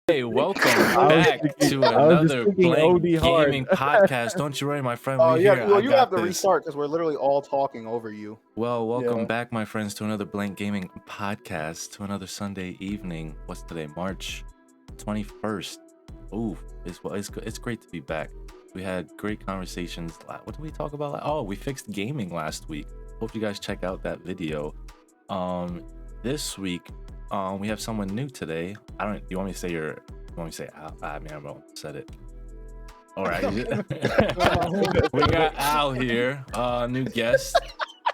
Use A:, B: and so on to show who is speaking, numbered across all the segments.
A: Hey, welcome
B: I was
A: back
B: thinking,
A: to
B: I was just
A: another
B: thinking
A: Blank
B: OD hard.
A: Gaming podcast. Don't you worry, my friend.
C: Oh,
A: We
C: yeah.
A: here.
C: Well,
A: I
C: you have
A: got
C: to
A: this.
C: restart because we're literally all talking over you.
A: Well, welcome
B: Yeah.
A: back, my friends, to another Blank Gaming podcast. To another Sunday evening. What's today? March 21st. Ooh, it's great to be back. We had great conversations. What did we talk about? Oh, we fixed gaming last week. Hope you guys check out that video. This week, we have someone new today. You want me to say your? You want me to say Al? I mean, I won't said it. All right. We got Al here, new guest.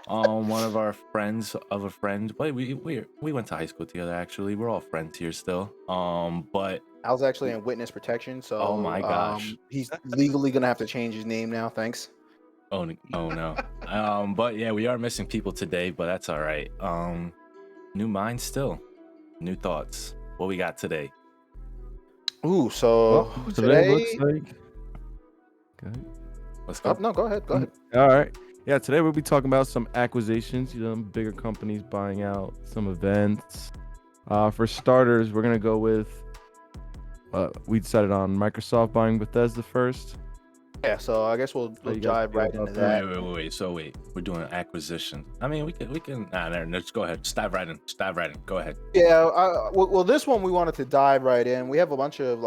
A: One of our friends of a friend. Wait, we went to high school together. Actually, we're all friends here still. But
C: Al's actually in witness protection, so
A: oh my gosh,
C: he's legally gonna have to change his name now. Thanks.
A: oh no. But yeah, we are missing people today, but that's all right. New minds still, new thoughts. What we got today?
C: Ooh, so
B: Well, today looks
C: today.
B: like. Good.
A: Let's
C: Oh,
A: go.
C: no, go ahead. Go ahead.
B: All right. Yeah, today we'll be talking about some acquisitions, bigger companies buying out some events. For starters, we're going to go with, we decided on Microsoft buying Bethesda first.
C: Yeah, so I guess we'll
B: you guys
C: dive
B: feel
C: right
B: about
C: into
B: that?
C: that.
A: Wait. So we're doing an acquisition. I mean, we can. Let's go ahead. Just dive right in. Go ahead.
C: Yeah, well, this one we wanted to dive right in. We have a bunch of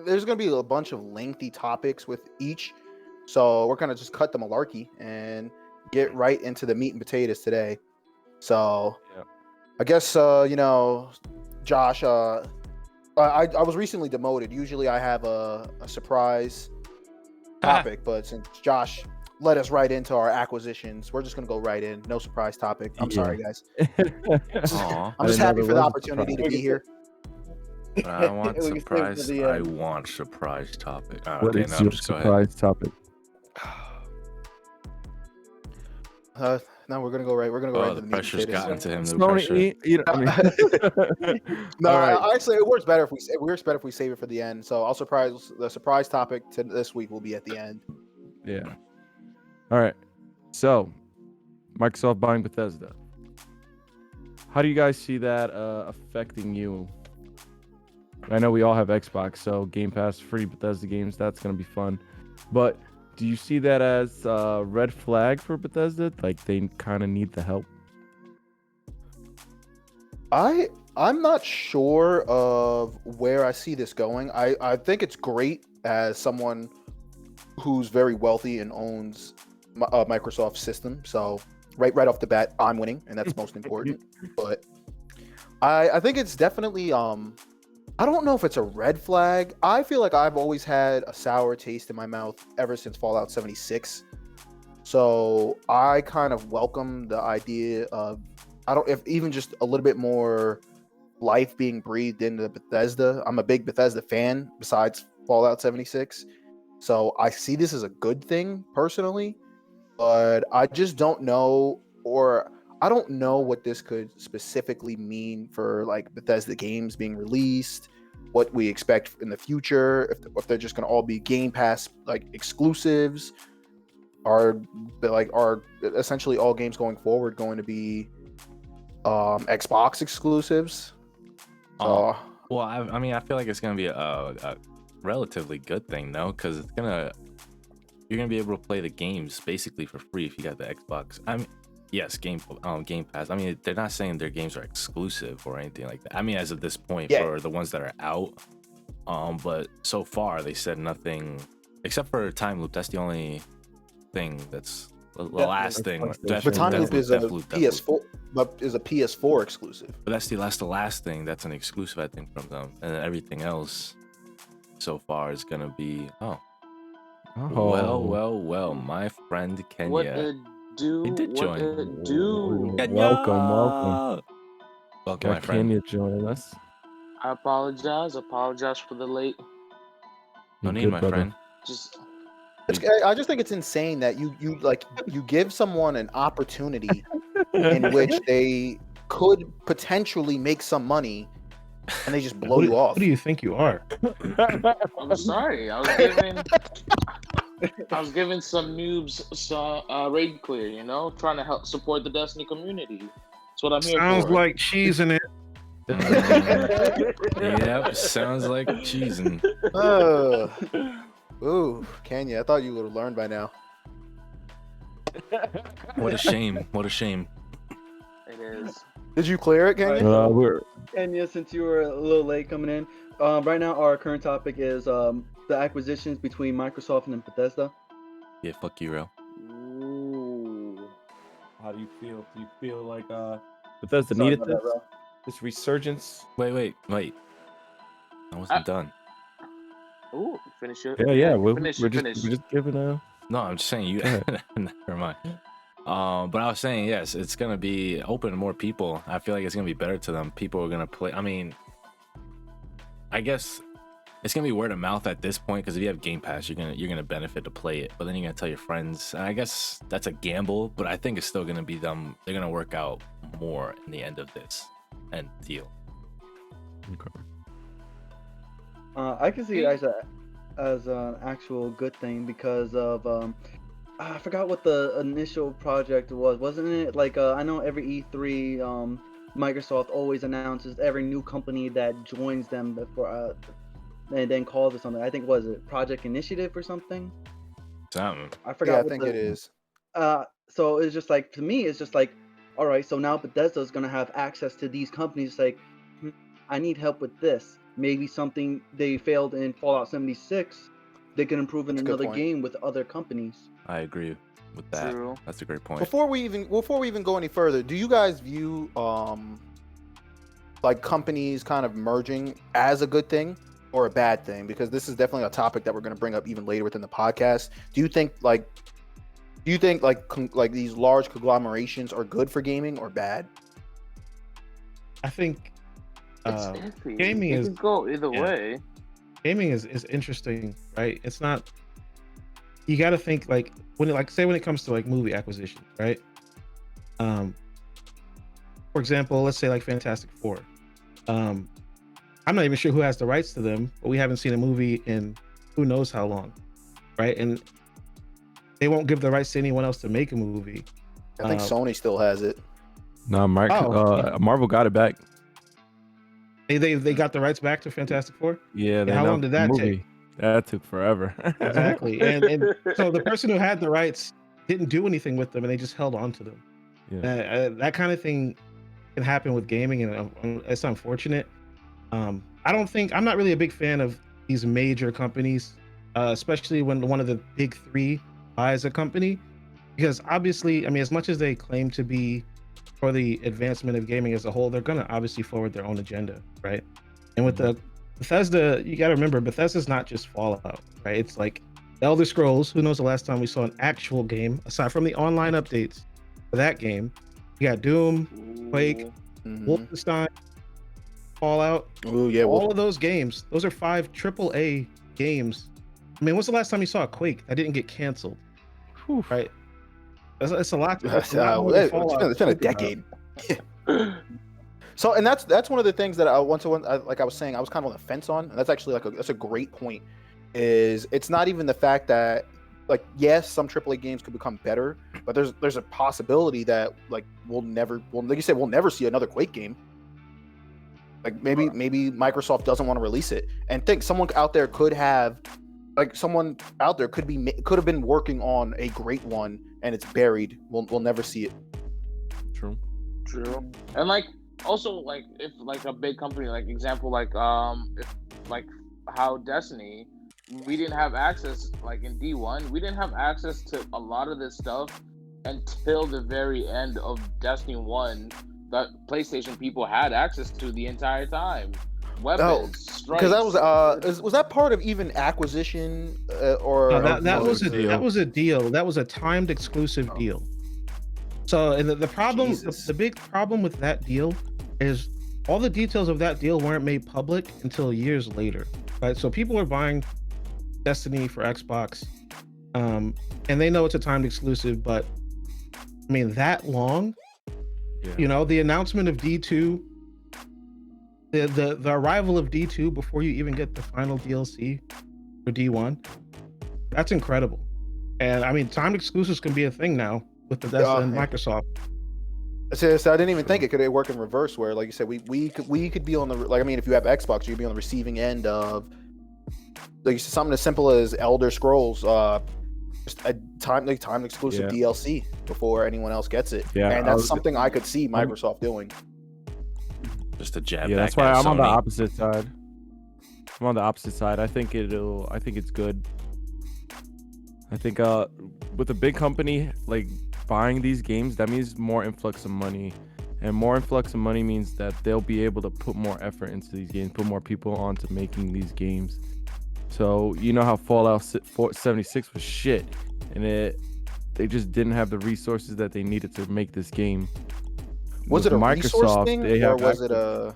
C: there's gonna be a bunch of lengthy topics with each, so we're gonna just cut the malarkey and get right into the meat and potatoes today. So,
B: Yeah.
C: I guess Josh. I was recently demoted. Usually I have a surprise topic, but since Josh led us right into our acquisitions, we're just gonna go right in. No surprise topic. I'm sorry, guys.
A: Aw.
C: I'm just
B: know
C: happy
B: there
C: for the
B: was a
C: opportunity to be here.
A: I want
D: We can save it for
A: surprise.
D: the
A: I
D: end.
A: want surprise topic. Oh,
B: What
A: okay,
B: is
A: no,
B: your
A: just go ahead.
B: surprise topic?
C: No, we're gonna go right. We're gonna go right
A: Oh,
C: to
A: the
C: the meat and
A: pressure's
C: potatoes.
A: gotten to him. The
B: Slowly
A: pressure.
B: eat, I mean,
C: No,
B: all right.
C: actually, it works better if we save it for the end. So the surprise topic to this week will be at the end.
B: Yeah. All right. So, Microsoft buying Bethesda. How do you guys see that affecting you? I know we all have Xbox, so Game Pass, free Bethesda games, that's going to be fun. But do you see that as a red flag for Bethesda? Like they kind of need the help?
C: I'm not sure of where I see this going. I think it's great as someone who's very wealthy and owns a Microsoft system. So right off the bat, I'm winning, and that's most important. But I think it's definitely I don't know if it's a red flag. I feel like I've always had a sour taste in my mouth ever since Fallout 76. So I kind of welcome the idea of if even just a little bit more life being breathed into Bethesda. I'm a big Bethesda fan besides Fallout 76. So I see this as a good thing personally, but I just don't know, or I don't know what this could specifically mean for like Bethesda games being released, what we expect in the future, if they're just going to all be Game Pass like exclusives, are essentially all games going forward going to be Xbox exclusives. So,
A: Well, I mean, I feel like it's gonna be a relatively good thing, though, because you're gonna be able to play the games basically for free if you got the Xbox. I mean, yes, Game Pass. I mean, they're not saying their games are exclusive or anything like that. I mean, as of this point,
C: Yeah.
A: for the ones that are out, but so far they said nothing except for Time Loop. That's the only thing that's the last thing.
B: PlayStation.
C: but Time Loop is a
A: Deathloop.
C: PS4, but is a PS4 exclusive.
A: But that's the last thing that's an exclusive, I think, from them, and then everything else so far is gonna be well, my friend Kenya.
D: What it do?
A: He did
D: What
A: join.
D: it do?
B: Kenya! Welcome.
A: Welcome, my
B: Got
A: friend.
B: Kenya joining us.
D: I apologize. Apologize for the late.
A: No
B: You're
A: need,
B: good,
A: my
B: brother.
A: friend.
D: Just
C: I just think it's insane that you give someone an opportunity in which they could potentially make some money, and they just blow you off.
E: Who do you think you are?
D: I'm sorry. I was giving some noobs some raid clear. Trying to help support the Destiny community. That's what I'm here
E: Sounds
D: for.
E: like cheese in it.
A: Yep, sounds like cheesing.
C: Ooh, Kenya, I thought you would have learned by now.
A: What a shame. What a shame.
D: It is.
C: Did you clear it, Kenya?
B: We're
E: Kenya, since you were a little late coming in, right now our current topic is the acquisitions between Microsoft and Bethesda.
A: Yeah, fuck you, Real.
D: Ooh.
B: How do you feel? Do you feel like Bethesda
E: Sorry
B: needed
E: about
B: this?
E: that, bro.
B: This resurgence?
A: Wait. I wasn't done.
D: Ooh, finish it.
B: Yeah.
D: We're
B: We're just giving a.
A: No, I'm just saying you. Never mind. But I was saying yes, it's gonna be open to more people. I feel like it's gonna be better to them. People are gonna play. I mean, I guess it's gonna be word of mouth at this point because if you have Game Pass, you're gonna benefit to play it. But then you're gonna tell your friends. And I guess that's a gamble, but I think it's still gonna be them. They're gonna work out more in the end of this and deal.
E: I can see it as an actual good thing because of I forgot what the initial project was. Wasn't it like I know every E3 Microsoft always announces every new company that joins them before and then calls it something. I think was it Project Initiative or something.
A: Something.
E: I forgot.
C: Yeah, I
E: what
C: think it is.
E: So it's just like to me, it's just like, all right, so now Bethesda is gonna have access to these companies. Like, I need help with this. Maybe something they failed in Fallout 76, they can improve in
C: That's a good
E: another
C: point.
E: game with other companies.
A: I agree with that.
D: True.
A: That's a great point.
C: Before we even go any further, do you guys view like companies kind of merging as a good thing or a bad thing? Because this is definitely a topic that we're going to bring up even later within the podcast. Do you think like these large conglomerations are good for gaming or bad?
F: I think
D: It's iffy.
F: gaming
D: It
F: is-
D: could go either
F: yeah.
D: way.
F: gaming is interesting, right? It's not. You got to think like when it comes to like movie acquisitions, right? For example, let's say like Fantastic Four. I'm not even sure who has the rights to them, but we haven't seen a movie in who knows how long, right? And they won't give the rights to anyone else to make a movie.
C: I think Sony still has it.
B: No,
F: Oh.
B: Marvel got it back.
F: They got the rights back to Fantastic Four.
B: Yeah.
F: how long did that
B: take? That took forever.
F: Exactly, and so the person who had the rights didn't do anything with them, and they just held on to them.
B: Yeah.
F: That kind of thing can happen with gaming, and it's unfortunate. I'm not really a big fan of these major companies, especially when one of the big three buys a company, because obviously, I mean, as much as they claim to be for the advancement of gaming as a whole, they're gonna obviously forward their own agenda, right? And with the Bethesda, you got to remember, Bethesda's not just Fallout, right? It's like Elder Scrolls. Who knows the last time we saw an actual game aside from the online updates for that game? You got Doom, Quake,
C: Mhm.
F: Wolfenstein, Fallout.
C: Ooh, yeah.
F: All of those games, those are 5 AAA games. I mean, when's the last time you saw a Quake that didn't get canceled?
B: Whew.
F: Right? It's a lot.
C: It's been a decade. So, and that's one of the things that I want to, like I was saying, I was kind of on the fence on, and that's actually that's a great point. Is it's not even the fact that, like, yes, some AAA games could become better, but there's a possibility that like like you said, we'll never see another Quake game. Like maybe Microsoft doesn't want to release it, and think someone out there could have, like someone out there could have been working on a great one, and it's buried. We'll never see it.
B: True.
D: True. And like also like if like a big company, like example like if like how Destiny, we didn't have access like in D1, we didn't have access to a lot of this stuff until the very end of Destiny 1 that PlayStation people had access to the entire time. Weapons, strikes.
C: Because that was that part of even acquisition or
F: No, that was a
B: deal.
F: that was a deal. That was a timed exclusive deal. So, and the problem,
C: Jesus.
F: the big problem with that deal is all the details of that deal weren't made public until years later, right? So people are buying Destiny for Xbox, and they know it's a timed exclusive, but I mean that long,
B: Yeah.
F: you know, the announcement of D2, the arrival of D2 before you even get the final DLC for D1, that's incredible. And I mean, timed exclusives can be a thing now with Bethesda and
C: Yeah.
F: Microsoft.
C: So I didn't even think it could work in reverse, where, like you said, we could be on the, like, I mean, if you have Xbox, you'd be on the receiving end of, like you said, something as simple as Elder Scrolls, just a time exclusive
B: Yeah.
C: DLC before anyone else gets it.
B: Yeah,
C: and
B: I
C: that's
B: was-
C: something I could see Microsoft doing.
A: Just a jab
B: Yeah,
A: back
B: that's why
A: at
B: I'm on the
A: Sony.
B: opposite side. I'm on the opposite side. I think it's good. I think with a big company like buying these games, that means more influx of money. And more influx of money means that they'll be able to put more effort into these games, put more people onto making these games. So you know how Fallout 76 was shit, and they just didn't have the resources that they needed to make this game.
C: Was
B: With
C: it a resource thing,
B: they
C: or
B: have
C: was it
B: access-
C: a?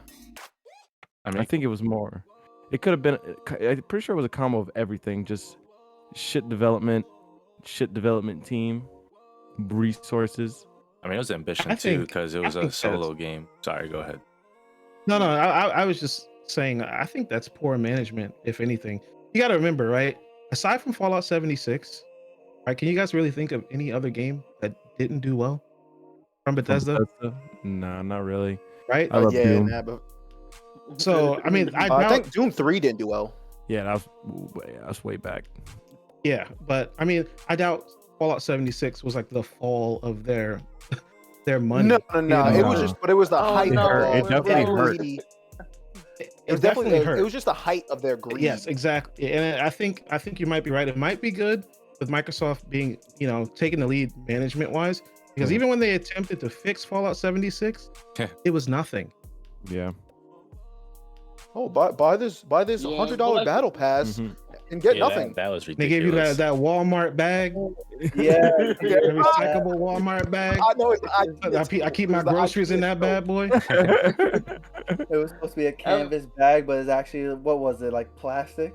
A: I mean,
B: I think it was more. It could have been. I'm pretty sure it was a combo of everything. Just shit development team, resources.
A: it was ambition
F: I
A: too,
F: think-
A: because it
F: I
A: was a
F: think
A: solo game. Sorry, go ahead.
F: No, I was just saying, I think that's poor management, if anything. You got to remember, right? Aside from Fallout 76, right? Can you guys really think of any other game that didn't do well from Bethesda,
B: Nah, not really.
F: right?
B: I love
C: yeah,
B: Doom.
C: nah, but
F: So, I mean, I
C: I
F: doubt,
C: think Doom 3 didn't do well.
B: Yeah, that's way back.
F: yeah, but I mean, I doubt Fallout 76 was like the fall of their money.
C: No.
F: you
C: It
F: know?
C: was just, but it was the
D: Oh,
C: height.
D: no,
C: of
B: it definitely
C: their
B: hurt.
C: greedy-
F: It
C: It was
F: definitely
C: definitely.
F: hurt.
C: It was just the height of their greed.
F: Yes, exactly. And I think you might be right. It might be good with Microsoft being, taking the lead management wise, because
B: Mhm.
F: even when they attempted to fix Fallout 76,
A: Yeah.
F: it was nothing.
B: Yeah.
C: Oh, buy this
D: Yeah,
C: $100
D: but, like-
C: battle pass
B: Mhm.
C: and get
A: Yeah,
C: nothing.
A: That was
F: They
A: ridiculous.
F: gave you that Walmart bag,
E: Yeah,
F: the recyclable Walmart bag.
C: I know.
F: I keep my groceries in that bad boy.
E: it was supposed to be a canvas bag, but it's actually, what was it, like plastic?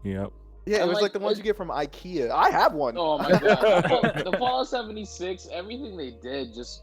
B: Yep.
C: Yeah, it
D: And,
C: was
D: like,
C: like the ones you get from IKEA. I have one.
D: Oh my god, the Fallout 76, everything they did just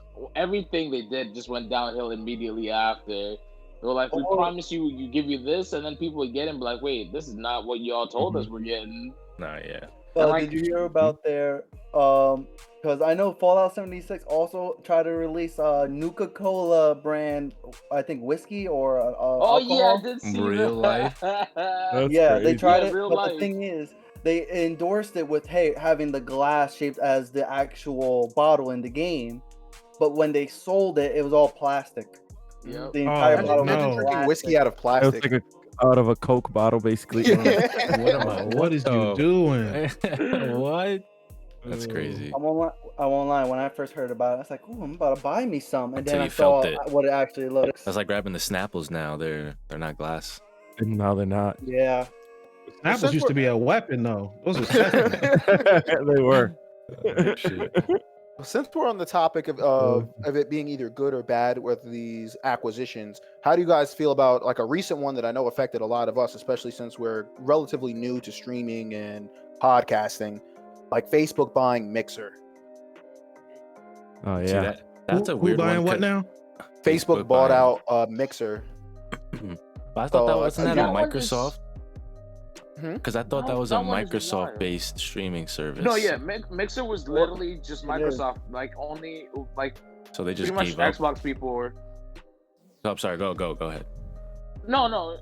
D: went downhill immediately after. They were like, we
E: Oh.
D: promise you, give you this, and then people would get it and be like, wait, this is not what y'all told us we're getting.
A: Nah, yeah.
E: But
D: like-
E: did you hear about their because I know Fallout 76 also tried to release a Nuka-Cola brand, I think whiskey or
D: Oh yeah, I
E: alcohol.
D: did see
A: Real
D: that.
B: That's
E: Yeah, they
B: crazy.
E: tried
D: Yeah,
E: it,
D: real
E: but
D: life.
E: the thing is, they endorsed it with having the glass shaped as the actual bottle in the game, but when they sold it, it was all plastic.
D: Yep.
E: The entire
F: Oh,
E: bottle
C: Imagine
E: was
F: no.
C: drinking whiskey
E: plastic.
C: out of
B: It was
C: plastic.
B: like out of a Coke bottle, basically.
C: Yeah.
F: What is you
A: Oh.
F: doing?
A: What? That's crazy.
E: I won't lie. When I first heard about it, I was like, "Ooh, I'm about to buy me some," and
A: Until
E: then I
A: you
E: saw
A: felt it.
E: what it actually looks.
A: That's like grabbing the Snapples now. They're not glass.
B: No, they're not.
E: Yeah.
F: Apples
C: since
F: used to
C: we're-
F: be a weapon, though. Those were seconds.
B: They were.
C: Since we're on the topic of it being either good or bad with these acquisitions, how do you guys feel about like a recent one that I know affected a lot of us, especially since we're relatively new to streaming and podcasting, like Facebook buying Mixer?
B: Oh
A: See,
B: yeah.
A: that's a
F: Who
A: weird
F: buying
A: one.
F: what now?
C: Facebook bought
A: buying-
C: out Mixer.
A: But I thought that
C: So,
A: wasn't that
C: that
A: a
D: one is-
A: Microsoft?
C: Hmm?
A: Because I thought
D: No,
A: that was a
D: that one is
A: Microsoft-based streaming service.
D: No, yeah, Mixer was literally just
E: It is.
D: Microsoft, like only like
A: So they just
D: pretty much
A: gave up.
D: Xbox people were.
A: Oh, I'm sorry. Go ahead.
D: No,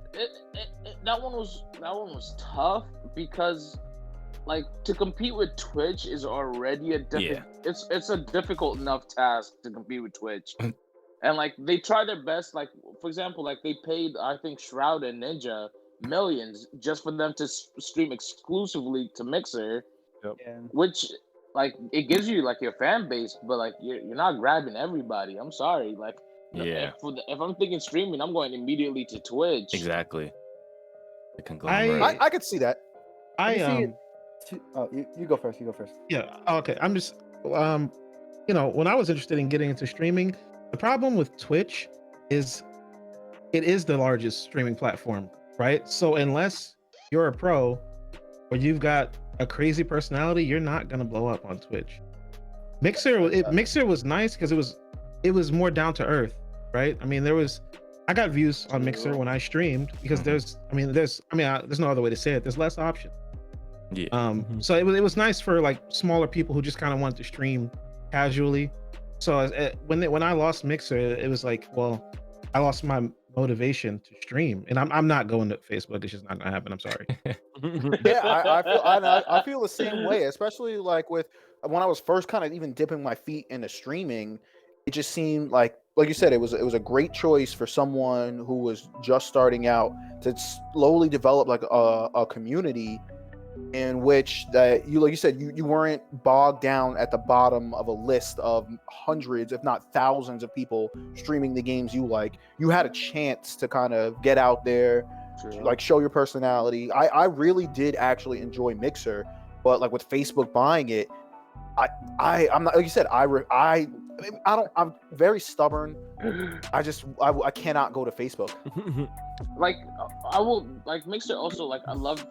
D: that one was tough because like to compete with Twitch is already it's a difficult enough task to compete with Twitch. And like they try their best, like for example, like they paid I think Shroud and Ninja millions just for them to stream exclusively to Mixer,
E: Yeah.
D: which like it gives you like your fan base, but like you're not grabbing everybody. I'm sorry, like
A: Yeah,
D: if I'm thinking streaming, I'm going immediately to Twitch.
A: exactly. The conglomerate.
C: I could see that.
F: I
E: Let me see Oh, you go first. You go first.
F: Yeah. Okay. I'm just, when I was interested in getting into streaming, the problem with Twitch is it is the largest streaming platform, right? So unless you're a pro or you've got a crazy personality, you're not gonna blow up on Twitch. Mixer was nice because it was more down to earth, right? I mean, I got views on Mixer when I streamed because there's no other way to say it. There's less options.
A: Yeah.
F: So it was nice for like smaller people who just kind of wanted to stream casually. So when I lost Mixer, it was like, well, I lost my motivation to stream, and I'm not going to Facebook. It's just not gonna happen. I'm sorry.
C: Yeah, I feel the same way, especially like with when I was first kind of even dipping my feet into streaming. It just seemed like you said, it was a great choice for someone who was just starting out to slowly develop like a community in which that you, like you said, you weren't bogged down at the bottom of a list of hundreds, if not thousands, of people streaming the games you like. You had a chance to kind of get out there, like show your personality. I really did actually enjoy Mixer, but like with Facebook buying it, I'm not, like you said, I'm very stubborn. I cannot go to Facebook.
D: Like I will like Mixer also, like I love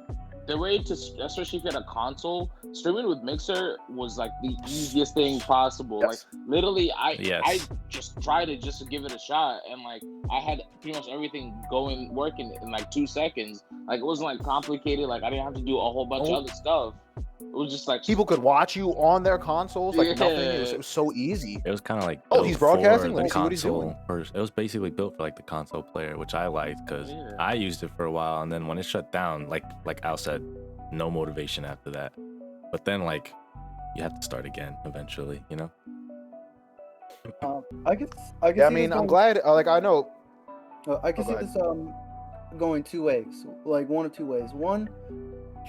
D: the way to, especially if you had a console, streaming with Mixer was like the easiest thing possible.
C: Yes.
D: Like literally I just tried it just to give it a shot, and like I had pretty much everything working in like 2 seconds. Like it wasn't like complicated, like I didn't have to do a whole bunch of other stuff. It was just like
C: People could watch you on their consoles like nothing.
D: Yeah.
C: It was so easy.
A: It was kind of like
C: Oh, he's
A: built for
C: broadcasting? Let
A: the
C: me see what he's
A: console
C: doing.
A: first. It was basically built for like the console player, which I liked because
D: Yeah.
A: I used it for a while, and then when it shut down, like Al said, no motivation after that. But then like you have to start again eventually, you know.
E: I can.
C: Yeah, I mean, I'm glad. Like I know.
E: I can
C: Oh,
E: see
C: go ahead.
E: this going two ways, like one of two ways. One,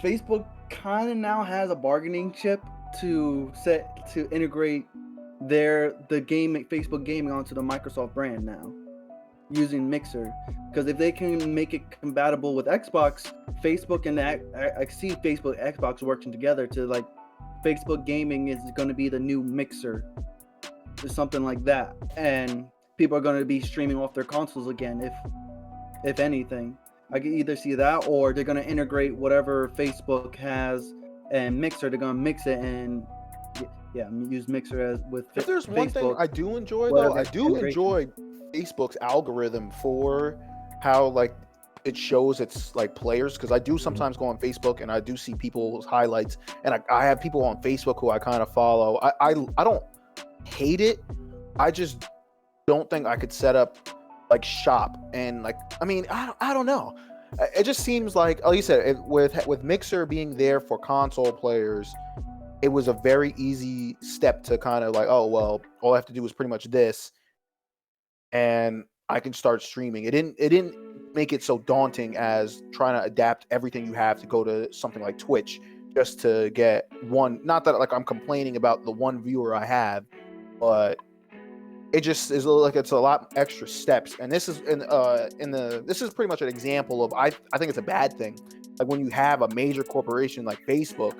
E: Facebook kind of now has a bargaining chip to integrate the Facebook gaming onto the Microsoft brand now, using Mixer. Because if they can make it compatible with Xbox, Facebook and I see Facebook Xbox working together to like Facebook gaming is going to be the new Mixer or something like that, and people are going to be streaming off their consoles again. If anything, I can either see that, or they're going to integrate whatever Facebook has and Mixer. They're going to mix it and use Mixer as with.
C: If there's one thing
E: Facebook.
C: I do enjoy
E: Whatever
C: though, I do
E: integration.
C: enjoy Facebook's algorithm for how like it shows its like players, because I do sometimes go on Facebook and I do see people's highlights, and I have people on Facebook who I kind of follow. I don't hate it. I just don't think I could set up like shop and like, I mean, I don't know. It just seems like you said, with Mixer being there for console players, it was a very easy step to kind of like, oh well, all I have to do is pretty much this, and I can start streaming. It didn't make it so daunting as trying to adapt everything you have to go to something like Twitch just to get one. Not that like I'm complaining about the one viewer I have, but it just is like it's a lot extra steps. And this is this is pretty much an example of I think it's a bad thing. Like when you have a major corporation like Facebook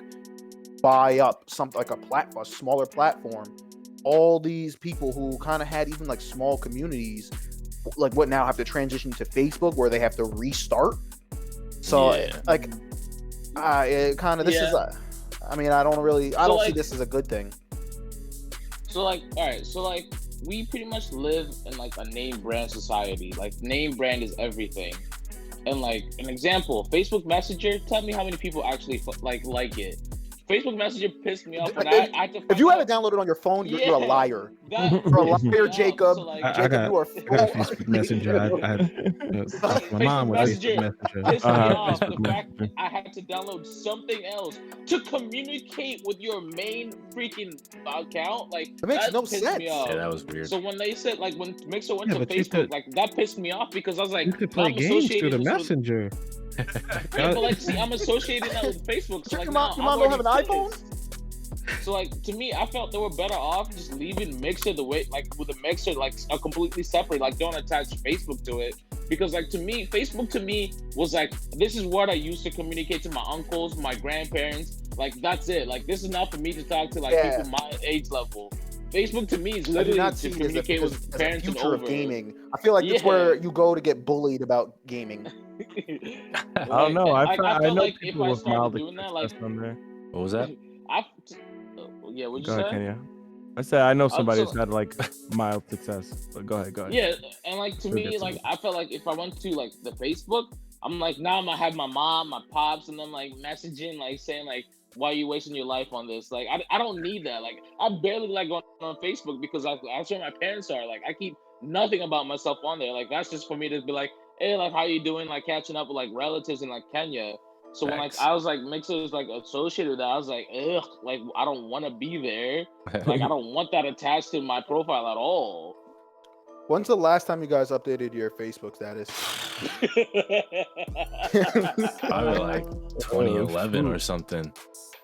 C: buy up something like a smaller platform, all these people who kind of had even like small communities, like what now have to transition to Facebook where they have to restart. So
A: Yeah.
C: like, it kind of this is. I mean, I don't see this as a good thing.
D: So like, all right, so like we pretty much live in like a name brand society. Like name brand is everything. And like an example, Facebook Messenger. Tell me how many people actually like it. Facebook Messenger pissed me off when I had to.
C: If you have it downloaded on your phone, you're a liar.
D: That
C: You're a
D: pissed me
C: liar,
D: off.
C: Jacob.
D: So, like,
F: I
C: Jacob,
F: got
C: you are
F: Facebook Messenger. My mom was Facebook Messenger.
D: pissed me off
B: Facebook
D: the fact
B: Messenger.
D: I had to download something else to communicate with your main freaking account. Like
C: It makes
D: that
C: no
D: pissed
C: sense.
D: me off.
A: Yeah, that was weird.
D: So when they said like when Mixer went
F: Yeah,
D: to
F: but you
D: Facebook,
F: could-
D: like that pissed me off because I was like,
F: You could
D: now
F: play
D: I'm
F: games through the
D: associating this with-
F: Messenger.
D: Yeah, but like, see, I'm associating that with Facebook. So like,
C: Your
D: now
C: mom don't have an
D: I'm already
C: iPhone?
D: pissed. So like, to me, I felt they were better off just leaving Mixer the way, like with the Mixer, like a completely separate, like don't attach Facebook to it. Because like to me, Facebook to me was like, this is what I used to communicate to my uncles, my grandparents. Like that's it. Like this is not for me to talk to like
C: Yeah.
D: people my age level. Facebook to me is
C: I do
D: literally
C: not
D: to
C: see it
D: communicate
C: as
D: with
C: a
D: parents and
C: future of
D: over.
C: gaming. I feel like it's
D: Yeah.
C: where you go to get bullied about gaming.
B: I don't know. I
D: felt
B: know
D: like if
B: people
D: I
B: with
D: started
B: mild
D: doing that, like,
B: success on there.
A: What was that?
D: yeah, what'd
B: Go
D: you
B: ahead,
D: say?
B: Kenya. I said I know somebody
D: so-
B: who's had like mild success. But go ahead.
D: Yeah, and like to
B: We'll
D: me,
B: get to
D: like
B: it.
D: I felt like if I went to like the Facebook, I'm like now I'm gonna have my mom, my pops, and then like messaging, like saying like, why are you wasting your life on this? Like, I don't need that. Like, I barely like going on Facebook because that's where my parents are. Like, I keep nothing about myself on there. Like, that's just for me to be like, hey, like, how you doing? Like, catching up with like relatives in like Kenya. So when like
A: Facts.
D: I was like Mixer was like associated with that, I was like, ugh, like I don't want to be there. Like, I don't want that attached to my profile at all.
C: When's the last time you guys updated your Facebook status?
A: Probably like 2011 or something.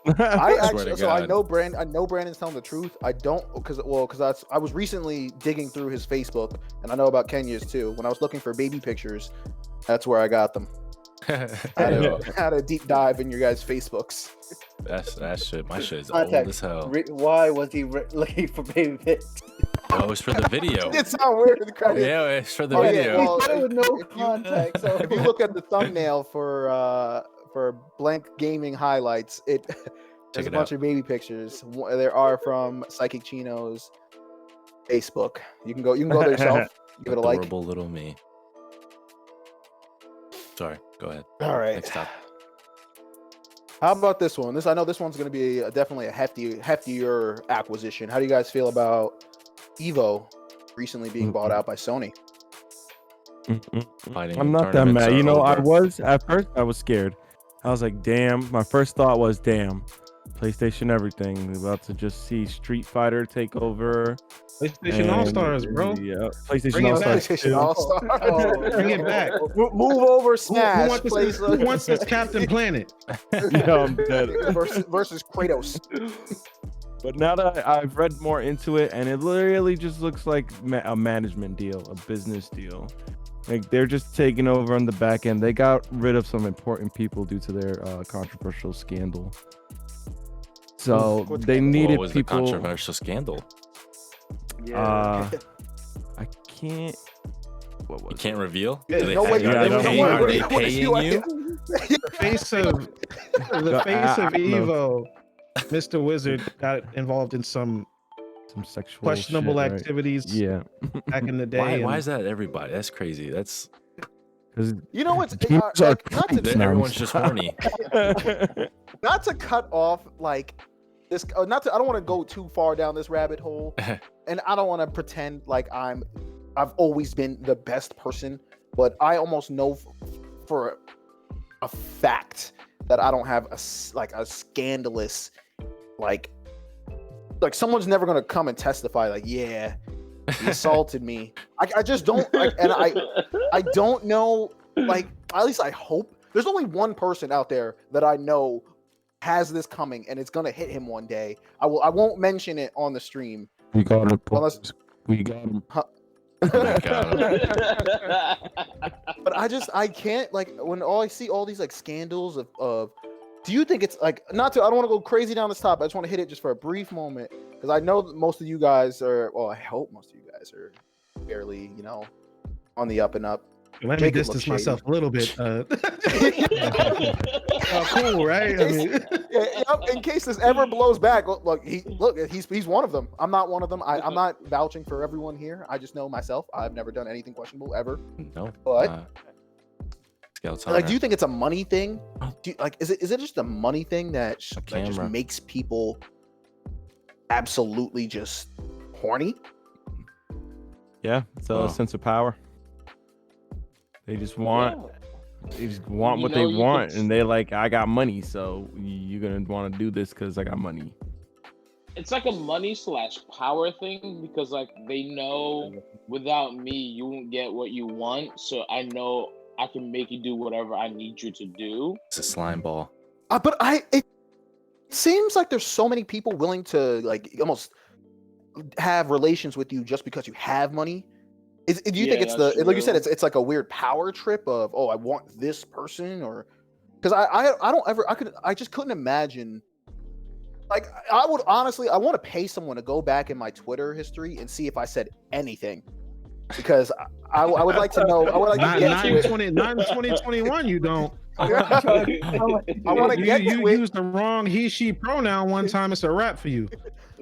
C: I
A: swear to
C: actually, so I
A: God.
C: know Brandon's telling the truth. I don't, because I was recently digging through his Facebook, and I know about Kenya's too. When I was looking for baby pictures, that's where I got them. I had a deep dive in your guys' Facebooks.
A: That shit. My shit is old
E: Context.
A: as hell.
E: Why was he looking for baby pics?
A: Oh, it's for the video.
C: It sounds weird in the credit.
A: Yeah, it's for the
C: Oh, yeah,
A: video.
C: well,
E: He said it with no
C: if you-
E: context. So
C: If you look at the thumbnail for Blank Gaming highlights, there's
A: Check
C: a
A: it
C: bunch
A: out.
C: of baby pictures. There are from Psychic Chino's Facebook. You can go there yourself. Give it a like.
A: Adorable little me. Sorry, go ahead.
C: All right.
A: Next up.
C: How about this one? I know this one's going to be definitely a heftier acquisition. How do you guys feel about Evo recently being bought out by Sony?
A: Fighting
B: I'm not that
A: tournaments
B: mad.
A: are
B: You know, I
A: over.
B: was at first. I was scared. I was like, "Damn!" My first thought was, "Damn, PlayStation everything. We're about to just see Street Fighter take over."
F: PlayStation
B: and-
F: All Stars, bro.
B: Yeah, PlayStation
F: Bring it
B: All
F: back.
B: Stars.
C: PlayStation All-Star.
F: Bring it back.
C: Move over,
F: Who
C: Smash.
F: wants this Captain Planet?
B: Yeah, I'm dead.
C: versus Kratos.
B: But now that I've read more into it, and it literally just looks like a management deal, a business deal. Like they're just taking over on the back end. They got rid of some important people due to their controversial scandal. So
C: What
B: they
C: scandal?
B: needed
A: What was the
B: people.
A: controversial scandal?
B: I can't. What was
A: You can't
B: it?
A: reveal?
C: Yeah,
A: Do they
C: no
A: have-
C: way-
A: are
B: yeah,
A: they
B: no
A: paying,
B: way.
A: are they
C: What is
A: paying you?
F: The face of
B: I don't know.
F: Evo, Mr. Wizard got involved in some
B: Some sexual
F: questionable
B: shit, right?
F: activities
B: Yeah,
F: back in the day.
A: Why
F: and
A: is that everybody? That's crazy. That's
B: because
C: You know what's
B: Games are
C: like, not
B: creeps
C: to
B: now.
A: everyone's just horny.
C: not to cut off like this. Not to. I don't want to go too far down this rabbit hole, and I don't want to pretend like I've always been the best person, but I almost know for a fact that I don't have a scandalous like someone's never gonna come and testify like, yeah, he assaulted me. I just don't like, and I don't know, like, at least I hope there's only one person out there that I know has this coming and it's gonna hit him one day. I won't mention it on the stream.
B: we got him.
C: Unless-
B: We got him.
C: But I can't, like, when I see all these like scandals of do you think it's like, I don't want to go crazy down this topic. I just want to hit it just for a brief moment because I know that most of you guys are, well, I hope most of you guys are fairly, on the up and up.
F: Let me
C: Jacob looks
F: distance
C: shady.
F: myself a little bit. Cool, right? I mean,
C: In case this ever blows back, he's one of them. I'm not one of them. I'm not vouching for everyone here. I just know myself. I've never done anything questionable ever.
A: No.
C: But
A: Scouts
C: like, do you think it's a money thing?
A: Oh.
C: Do you, like, is it just a money thing that just
A: camera.
C: makes people absolutely just horny?
B: Yeah, it's a
A: Wow.
B: sense of power. They just want. They just want
D: You
B: what
D: know,
B: they
D: you
B: want,
D: could-
B: and they're like, "I got money, so you're gonna want to do this because I got money."
D: It's like a money/power thing because like they know without me you won't get what you want, so I know I can make you do whatever I need you to do.
A: It's a slime ball.
C: But it seems like there's so many people willing to like almost have relations with you just because you have money. Do you think
D: Yeah,
C: it's
D: that's
C: like you said,
D: true.
C: it's like a weird power trip of, oh, I want this person, or because I just couldn't imagine. Like, I would honestly, I want to pay someone to go back in my Twitter history and see if I said anything, because I would like to know. I would like to get to it.
F: not in 2021, you don't.
C: I want to
F: You,
C: get
F: you
C: to it.
F: used the wrong he/she pronoun one time. It's a wrap for you.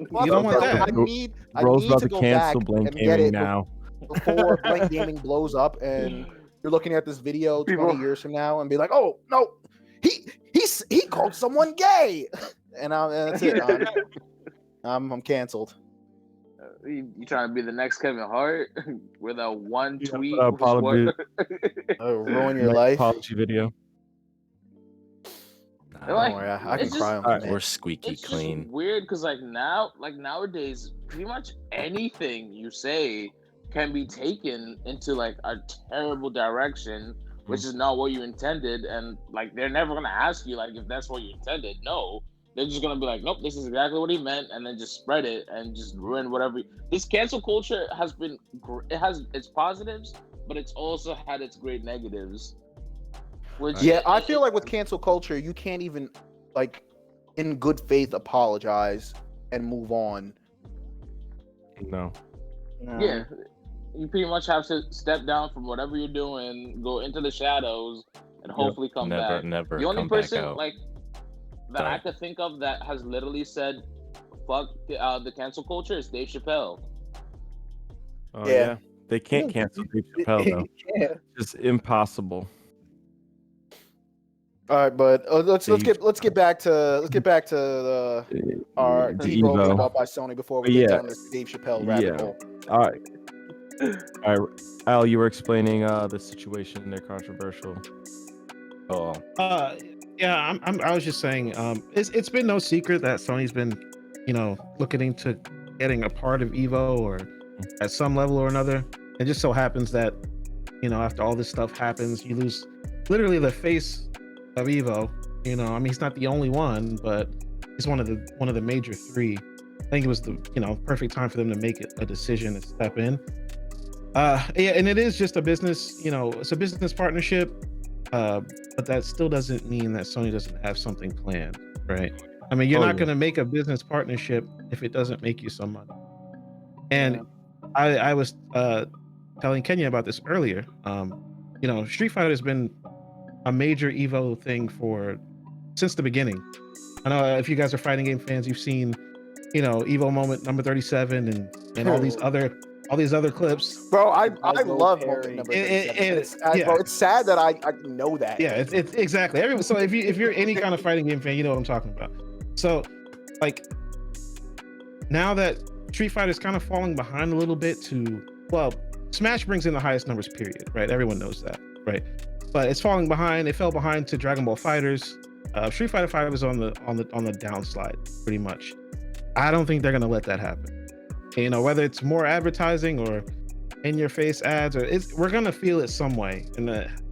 C: Well,
F: you don't want
C: I
F: that.
C: need
B: Rose
C: to
B: about to
C: go
B: cancel
C: back
B: Blank
C: and get
B: Gaming
C: it
B: now.
C: before Blank Gaming blows up and you're looking at this video 20 years from now and be like, oh no, he called someone gay. and that's it. I'm canceled.
D: You trying to be the next Kevin Hart with a one
B: Yeah,
D: tweet?
B: put out
D: was
C: Ruin your
B: Make
C: life.
B: apology video.
C: Don't
D: like,
C: worry, I
D: it's
C: can cry on
B: All right,
C: command.
A: We're squeaky
D: it's
A: clean.
D: just weird because like nowadays, pretty much anything you say can be taken into like a terrible direction, which is not what you intended, and like they're never gonna ask you like if that's what you intended. No, they're just gonna be like, nope, this is exactly what he meant, and then just spread it and just ruin whatever. This cancel culture has been, it has its positives, but it's also had its great negatives. Which
C: Yeah, I feel like with cancel culture, you can't even, like, in good faith, apologize and move on.
B: No.
E: No.
D: yeah, you pretty much have to step down from whatever you're doing, go into the shadows, and hopefully come back.
A: Never
D: The only
A: come back
D: person
A: out.
D: like that I
A: Sorry.
D: could think of that has literally said "fuck" the cancel culture is Dave Chappelle.
B: Oh
C: Yeah.
B: yeah. They can't cancel Dave Chappelle though.
E: Yeah.
B: It's impossible.
C: All right, but let's
B: Dave-
C: get back to our
B: The
C: TiVo being
B: Evo.
C: bought by Sony before we
B: Yeah.
C: get down this Dave Chappelle rabbit
B: Yeah.
C: hole.
B: All right. All right. Al, you were explaining the situation. They're controversial.
A: Oh,
F: Yeah, I was just saying, it's been no secret that Sony's been, looking into getting a part of Evo or at some level or another. It just so happens that, after all this stuff happens, you lose literally the face of Evo. He's not the only one, but he's one of the major three. I think it was the perfect time for them to make a decision and step in. Yeah, and it is just a business. It's a business partnership. But that still doesn't mean that Sony doesn't have something planned, right? I mean, you're
B: Oh,
F: not
B: yeah.
F: going to make a business partnership if it doesn't make you some money. And I was telling Kenya about this earlier. Street Fighter has been a major Evo thing since the beginning. I know if you guys are fighting game fans, you've seen, Evo moment number 37 and all these other clips.
C: Bro, I
E: Go
C: love
E: Perry.
C: moment number
F: It-
C: 37.
F: yeah.
C: Bro, it's sad that I know that.
F: Yeah, it's exactly. So if you're any kind of fighting game fan, you know what I'm talking about. So, like, now that Street Fighter is kind of falling behind a little bit Smash brings in the highest numbers, period, right? Everyone knows that, right? But it's falling behind. It fell behind to Dragon Ball FighterZ. Street Fighter 5 is on the downslide, pretty much. I don't think they're gonna let that happen. Whether it's more advertising or in-your-face ads, we're gonna feel it some way. And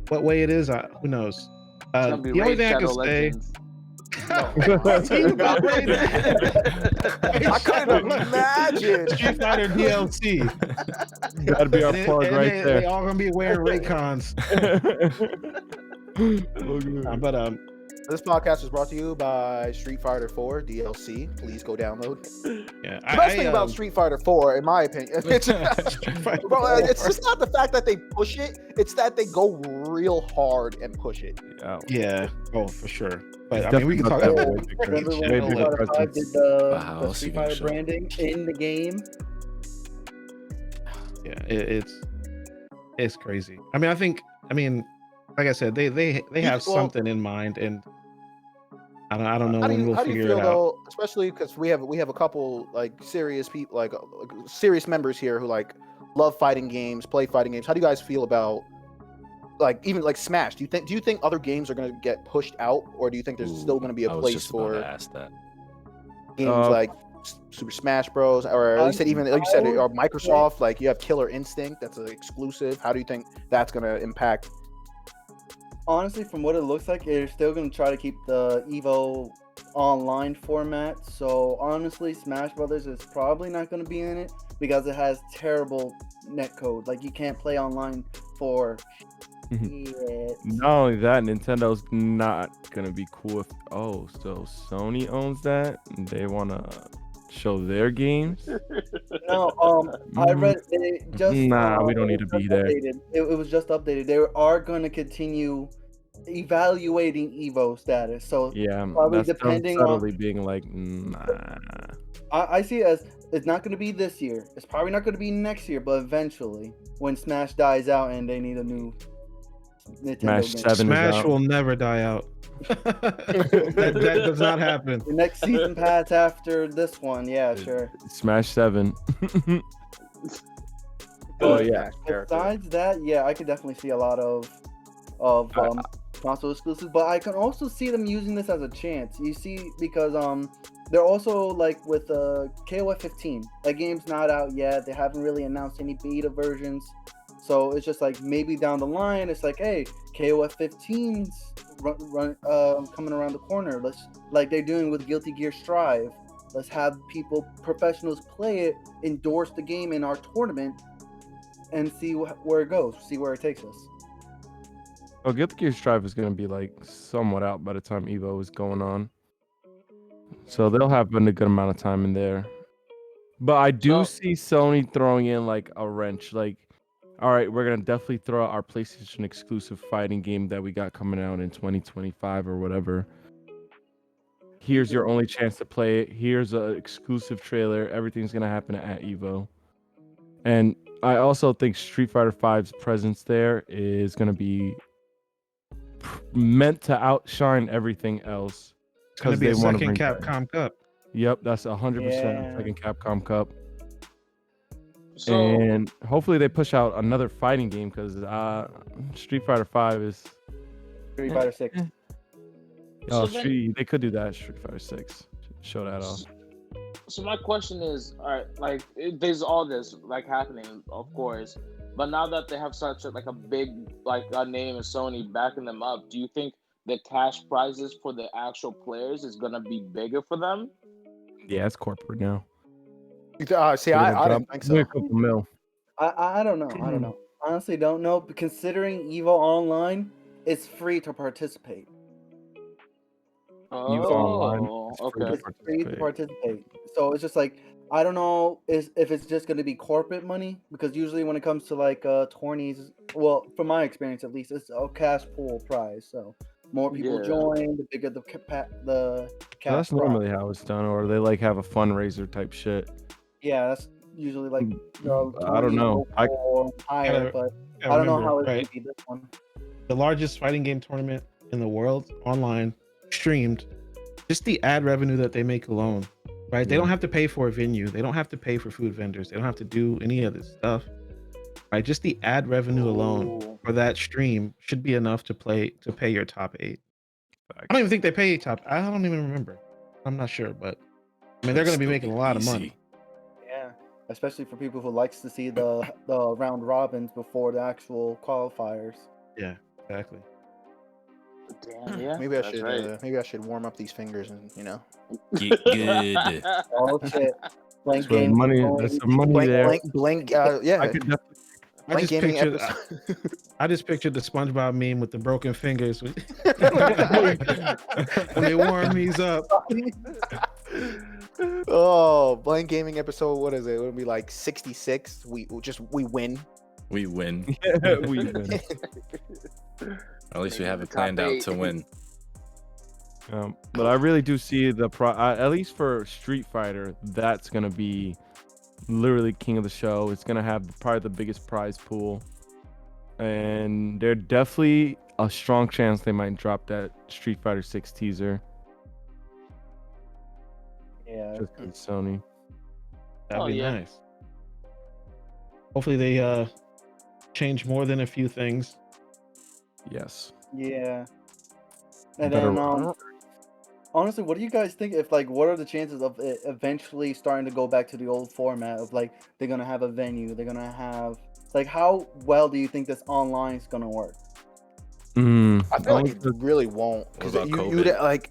F: what way it is, who knows?
D: It's gonna be
F: The only
D: Raid
F: thing I
D: Shadow
F: can say.
D: Legends.
C: I couldn't imagine.
F: Street Fighter DLC.
B: That'd be our
F: And
B: plug right
F: they
B: there.
F: all gonna be wearing Raycons. But
C: This podcast was brought to you by Street Fighter 4 DLC. Please go download.
F: yeah,
C: The best thing about Street Fighter 4, in my opinion, it's just not the fact that they push it; it's that they go real hard and push it.
F: yeah, oh for sure. But
B: It's
F: I mean, we can talk
B: definitely
F: about
B: not that way.
E: Remember
B: Way
E: when
B: bigger
E: Street Fighter 5
B: presence.
E: did the
A: Wow,
E: Street
A: Steven
E: Fighter
A: Show.
E: branding in the game?
F: Yeah, it's crazy. I mean, like I said, they have something in mind, and I don't know
C: How do
F: when
C: you,
F: we'll
C: how do you
F: figure
C: feel
F: it out.
C: though? Especially because we have a couple like serious people, like serious members here who like love fighting games, play fighting games. How do you guys feel about like even like Smash? Do you think other games are going to get pushed out, or do you think there's still going to be a
A: I was
C: place
A: just about to
C: for
A: ask that.
C: games like Super Smash Bros. Or you said even like you said or Microsoft, like you have Killer Instinct that's an exclusive. How do you think that's going to impact?
E: Honestly, from what it looks like, they're still going to try to keep the Evo online format. So honestly, Smash Brothers is probably not going to be in it because it has terrible netcode. Like you can't play online for it.
B: Not only that, Nintendo's not gonna be cool if so Sony owns that and they wanna show their games.
E: No, I read they just
B: Nah, we don't need to
E: it was
B: be
E: just
B: there.
E: updated. It was just updated. They are going to continue evaluating Evo status. So
B: Yeah,
E: Probably
B: that's them
E: depending on-
B: subtly being like, nah.
E: I see it as it's not going to be this year. It's probably not going to be next year, but eventually, when Smash dies out and they need a new Nintendo
B: Smash
E: games.
B: 7 is
F: Smash
B: out.
F: will never die out. that does not happen.
E: The next season pass after this one, yeah, sure.
B: Smash 7. Oh yeah.
E: Besides that, yeah, I could definitely see a lot of console exclusives, but I can also see them using this as a chance. You see, because they're also like with KOF 15. That game's not out yet. They haven't really announced any beta versions, so it's just like maybe down the line, it's like, hey, KOF 15's coming around the corner. Let's, like they're doing with Guilty Gear Strive. Let's have professionals play it, endorse the game in our tournament, and see where it goes, see where it takes us.
B: Oh, Guilty Gear Strive is going to be like somewhat out by the time Evo is going on. So they'll have a good amount of time in there. But I do see Sony throwing in like a wrench. Like, all right, we're going to definitely throw out our PlayStation exclusive fighting game that we got coming out in 2025 or whatever. Here's your only chance to play it. Here's an exclusive trailer. Everything's going to happen at Evo. And I also think Street Fighter V's presence there is going to be meant to outshine everything else.
F: It's going to be a second Capcom Cup.
B: Yep, that's 100% second Capcom Cup.
D: So,
B: And hopefully they push out another fighting game because Street Fighter 5 is...
E: Street Fighter 6.
B: Oh,
D: So then-
B: they could do that. Street Fighter 6. Show that off.
D: So my question is, all right, like there's all this like happening, of course, but now that they have such a big name as Sony backing them up, do you think the cash prizes for the actual players is gonna be bigger for them?
B: Yeah, it's corporate now.
C: See, I don't think so.
B: A couple mil.
E: I don't know. I don't know. Honestly, don't know. But considering Evo Online, it's free to participate.
B: Evo Online, it's free
D: okay.
E: It's free to participate. So it's just like, I don't know if it's just going to be corporate money, because usually when it comes to like tourneys, well, from my experience at least, it's a cash pool prize. So more people
D: Yeah.
E: join, the bigger the cash
B: That's
E: prize.
B: normally how it's done, or they like have a fundraiser type shit.
E: Yeah, that's usually like
B: I don't know.
E: or higher, but I don't know how it's
F: right?
E: going to be this one.
F: The largest fighting game tournament in the world, online, streamed, just the ad revenue that they make alone, right? They
B: Yeah.
F: don't have to pay for a venue. They don't have to pay for food vendors. They don't have to do any of this stuff, right? Just the ad revenue alone
D: Ooh.
F: for that stream should be enough to pay your top 8. I don't even think they pay top. I don't even remember. I'm not sure, but I mean, they're going to be making a lot of money.
E: Yeah, especially for people who likes to see the round robins before the actual qualifiers.
F: Yeah, exactly.
D: Damn, yeah.
C: Maybe I
D: that's
C: should
D: right.
C: maybe I should warm up these fingers and
A: Get good.
E: Oh shit! Blank
B: So
E: game.
B: there's some money there.
C: blank yeah.
B: I could definitely
F: I
C: Blank
F: just
C: gaming
F: pictured.
C: episode.
F: I just pictured the SpongeBob meme with the broken fingers when they warm these up.
C: Oh, blank gaming episode. What is it? It would be like 66. We win.
A: We win.
B: we win.
A: At least we have it
D: Top
A: planned out
D: 8.
A: to win.
B: But I really do see at least for Street Fighter, that's gonna be literally king of the show. It's gonna have probably the biggest prize pool, and there's definitely a strong chance they might drop that Street Fighter 6 teaser
E: Yeah.
B: just 'cause it's Sony.
F: That'd
D: Oh,
F: be
D: yeah.
F: nice. Hopefully they change more than a few things.
B: Yes.
E: Yeah. And
B: Better-
E: then honestly, what do you guys think? If what are the chances of it eventually starting to go back to the old format of they're gonna have a venue, they're gonna have how well do you think this online is gonna work?
C: I feel like it really won't, because
A: What about
C: you'd
A: COVID?
C: like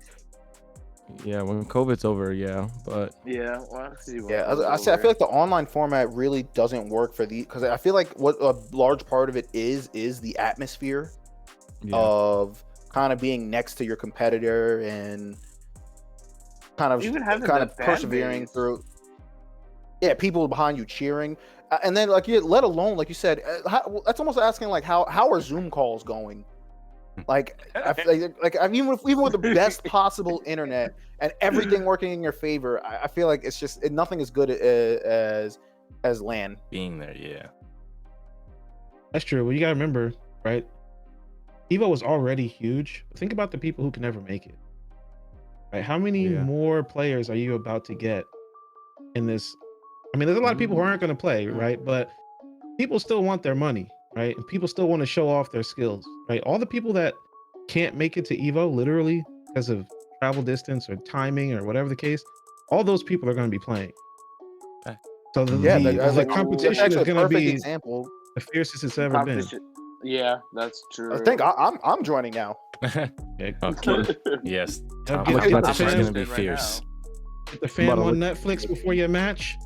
B: Yeah, when COVID's over, yeah, but
D: Yeah, well, I see.
C: yeah. I feel like the online format really doesn't work for because I feel like what a large part of it is the atmosphere
B: yeah.
C: of kind of being next to your competitor and kind of
D: Even having the fan
C: persevering
D: base.
C: through. Yeah, people behind you cheering, and then let alone like you said, that's almost asking how are Zoom calls going? Even with the best possible internet and everything working in your favor, I feel like it's just nothing as good as LAN.
A: Being there, yeah.
F: That's true. Well, you gotta remember, right? Evo was already huge. Think about the people who can never make it. Right? How many
B: Yeah.
F: more players are you about to get in this? I mean, there's a lot of people who aren't going to play, right? But people still want their money, right? And people still want to show off their skills, right? All the people that can't make it to Evo, literally because of travel distance or timing or whatever the case, all those people are going to be playing.
A: Okay.
F: So
C: Yeah,
F: the
C: that's
F: competition
C: actually
F: is
C: a
F: going to
C: perfect
F: be
C: example.
F: the fiercest it's ever been.
D: Yeah, that's true.
C: I think I'm joining now.
F: Okay.
A: Yes,
F: Now
A: top
F: get-
A: five
F: get the
A: competition is
F: fans-
A: gonna be fierce.
F: Get the fam on Netflix before your match.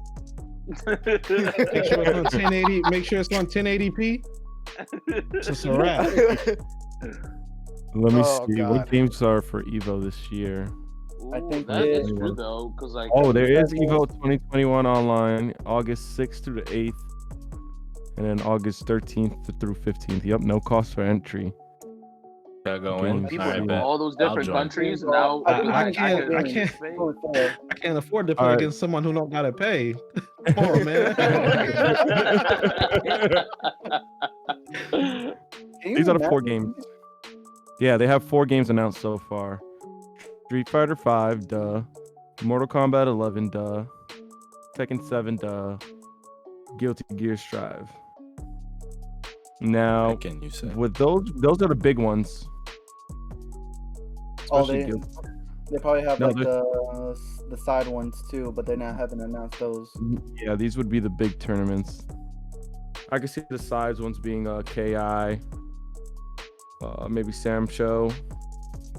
F: Make sure it's on 1080. Make sure it's on 1080p. It's a wrap.
B: Let me
C: Oh,
B: see
C: God.
B: what games are for Evo this year.
E: I think
D: that is
B: it-
D: true though, because like
B: Oh, there is Evo 2021 online, August 6th through the 8th, and then August 13th through 15th. Yep, no cost for entry.
A: Gotta go in.
B: People
A: All right,
D: from
A: bet.
D: all those
A: I'll
D: different
A: join.
D: countries
E: I
D: now.
F: I can't I can't afford to play
B: All right.
F: against someone who don't gotta pay. Come on, man.
B: These are the 4 games. Yeah, they have 4 games announced so far. Street Fighter 5, duh. Mortal Kombat 11, duh. Tekken 7, duh. Guilty Gear Strive. Now,
A: Again, you said.
B: with those are the big ones.
E: Oh,
B: Especially
E: they
B: Guilty-
E: they probably have
B: No,
E: like the side ones too, but haven't announced those.
B: Yeah, these would be the big tournaments. I could see the sides ones being KI, maybe Sam Show.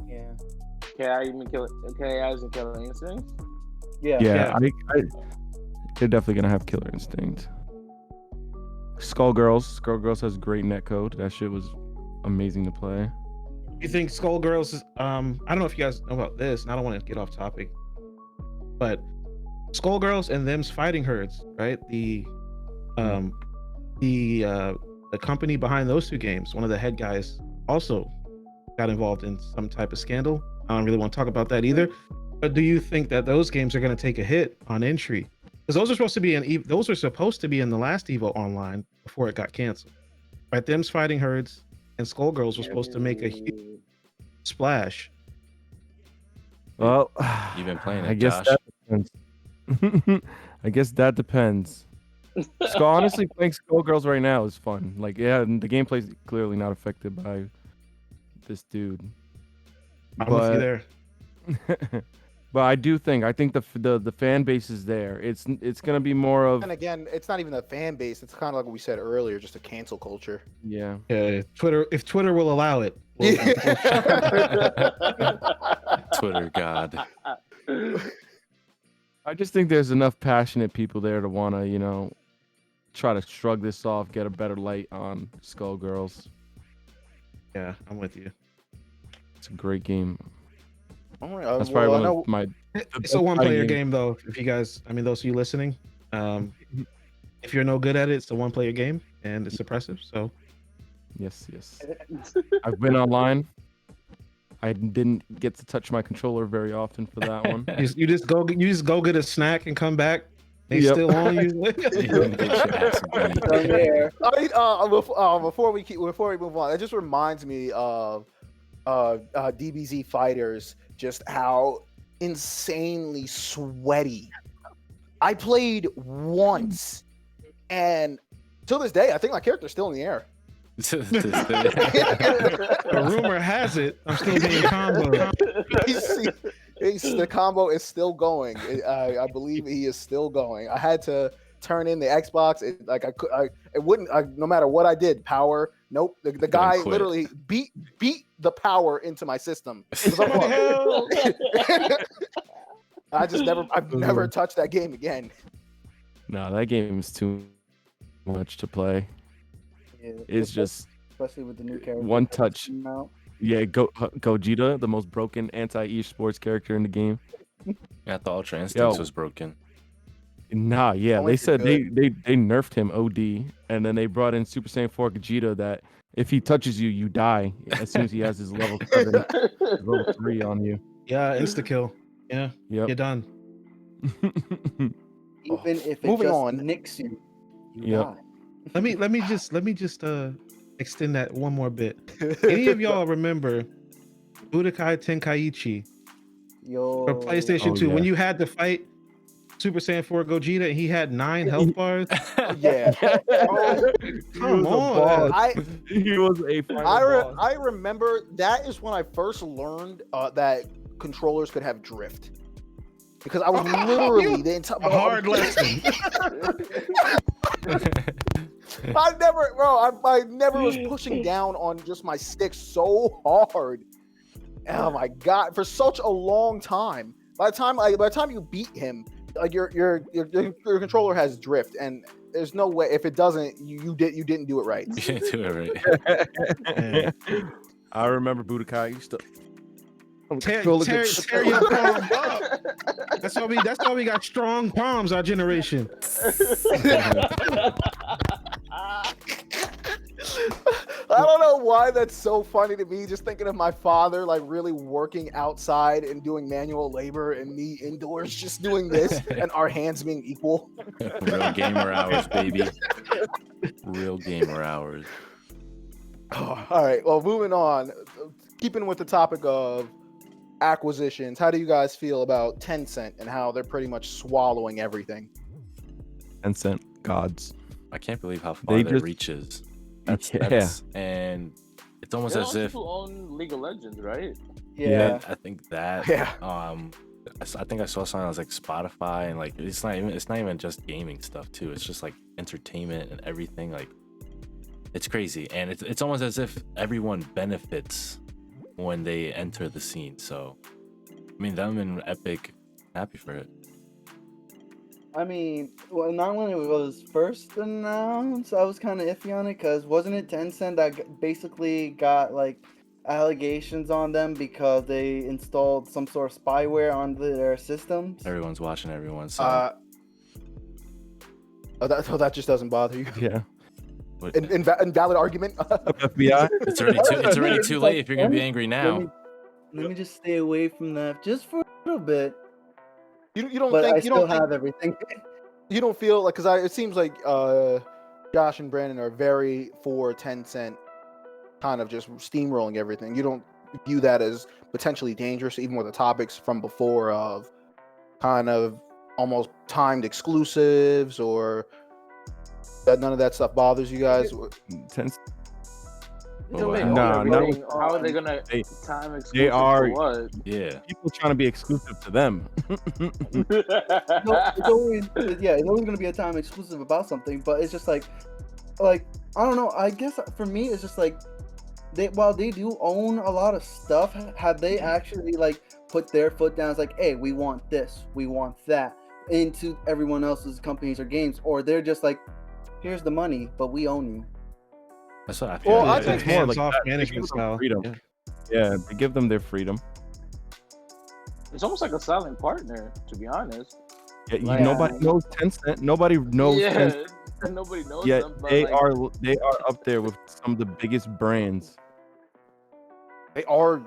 E: Yeah.
D: KI, you mean KI's and Killer Instinct?
E: Yeah.
B: Yeah, they're definitely gonna have Killer Instinct. Skullgirls has great netcode. That shit was amazing to play.
F: You think Skullgirls is I don't know if you guys know about this, and I don't want to get off topic, but Skullgirls and them's fighting herds, right? The company behind those 2 games, one of the head guys also got involved in some type of scandal. I don't really want to talk about that either. But do you think that those games are going to take a hit on entry? Because those are supposed to be in the last Evo online before it got canceled. Right? Them's fighting herds and Skullgirls were supposed to make a huge splash.
B: Well,
A: You've been playing it,
B: I guess
A: Josh.
B: that depends. I guess that depends. Honestly, playing Skullgirls right now is fun. Like, yeah, the gameplay's clearly not affected by this dude.
F: I'm with you there.
B: But I think the fan base is there. It's gonna be more of
C: And again, it's not even a fan base. It's kind of like what we said earlier, just a cancel culture.
B: yeah.
F: If Twitter will allow it.
A: Twitter God.
B: I just think there's enough passionate people there to want to, try to shrug this off, get a better light on Skullgirls.
F: Yeah, I'm with you.
B: It's a great game.
C: All right,
B: That's
C: well,
B: probably
C: I
B: one
C: know
B: of my.
F: It's a one-player game, though. If you guys, I mean, those of you listening, if you're no good at it, it's a one-player game and it's suppressive. So
B: Yes. I've been online. I didn't get to touch my controller very often for that one.
F: you just go get a snack and come back. They
B: Yep.
F: still on you.
C: Before we move on, it just reminds me of DBZ Fighters, just how insanely sweaty. I played once, and till this day, I think my character's still in the air.
F: The rumor has it I'm still being comboed.
C: The combo is still going. I believe he is still going. I had to turn in the Xbox. It wouldn't. No matter what I did, power. Nope. The guy
A: quit.
C: literally beat the power into my system. I've never touched that game again.
B: No, that game is too much to play.
E: Yeah,
B: It's just
E: especially with the new character.
B: one touch.
E: coming out.
B: Yeah, Gogeta, the most broken anti-esports character in the game.
A: Yeah, the Ultra
B: Yo.
A: Instincts was broken.
B: Nah, yeah,
C: Only
B: they
C: if you're
B: said they nerfed him OD, and then they brought in Super Saiyan 4 Gogeta that if he touches you, you die as soon as he has his level 7, level 3 on you.
F: Yeah, insta kill. Yeah,
B: Yep.
F: you're done.
E: Even if it
C: Moving
E: just
C: on.
E: nicks you, you
B: Yep.
E: die.
F: Let me just extend that one more bit. Any of y'all remember Budokai Tenkaichi
E: Yo.
F: for PlayStation
B: Oh,
F: 2
B: yeah.
F: when you had to fight Super Saiyan 4 Gogeta and he had 9 health bars?
C: Yeah. Oh,
F: Come on.
B: He was a final boss.
C: I remember that is when I first learned that controllers could have drift. Because I was literally the entire
F: A hard lesson.
C: I never was pushing down on just my stick so hard. Oh my god, for such a long time. By the time you beat him, like your controller has drift, and there's no way if it doesn't, you didn't do it right.
A: You didn't do it right.
B: I remember Budokai. I used to
F: Tear
B: control the
F: tear your palm up. That's why we got strong palms, our generation.
C: I don't know why that's so funny to me. Just thinking of my father, like really working outside and doing manual labor, and me indoors just doing this, and our hands being equal.
A: Real gamer hours, baby. Real gamer hours.
C: Oh, all right. Well, moving on. Keeping with the topic of acquisitions, how do you guys feel about Tencent and how they're pretty much swallowing everything?
B: Tencent gods.
A: I can't believe how far
B: They
A: that
B: just-
A: reaches.
B: Yeah.
A: And it's almost
D: They
A: as
D: also
A: if
D: own League of Legends, right?
E: Yeah.
A: I think that
C: Yeah.
A: I think I saw something that was like Spotify, and like it's not even just gaming stuff too. It's just like entertainment and everything. Like it's crazy, and it's almost as if everyone benefits when they enter the scene. So I mean, them and Epic, happy for it.
E: I mean, well, not when it was first announced, I was kind of iffy on it because wasn't it Tencent that basically got like allegations on them because they installed some sort of spyware onto their systems?
A: Everyone's watching everyone. So
C: That just doesn't bother you.
B: Yeah.
A: what-
C: Invalid argument.
B: FBI.
A: it's already too late if you're gonna be angry now.
E: Let me just stay away from that just for a little bit.
C: You don't
E: But
C: think
E: I
C: you
E: still
C: don't think,
E: have everything.
C: you don't feel like it seems like Josh and Brandon are very for Tencent, kind of just steamrolling everything. You don't view that as potentially dangerous, even with the topics from before of kind of almost timed exclusives, or that none of that stuff bothers you guys.
B: Tencent.
D: Either way,
B: Nah,
D: how
B: no.
D: are they gonna
B: They-
D: time exclusive
B: they are-
D: to what?
A: Yeah.
B: People trying to be exclusive to them.
E: It's always gonna be a time exclusive about something, but it's just like I don't know. I guess for me, it's just like while they do own a lot of stuff, have they actually like put their foot down? It's like, hey, we want this, we want that into everyone else's companies or games, or they're just like, here's the money, but we own you.
A: That's what I feel.
C: Well,
A: like
C: I
A: it
C: think
A: is.
B: more like
F: hands-off
B: that. They
F: management
B: give them
F: style.
B: freedom.
F: Yeah.
B: Yeah, they give them their freedom.
D: It's almost like a silent partner, to be honest.
B: Yeah,
E: Like-
B: nobody knows Tencent. Nobody knows Tencent.
D: Yeah, nobody knows
B: Yet
D: them. But
B: they
D: like,
B: are up there with some of the biggest brands.
C: They are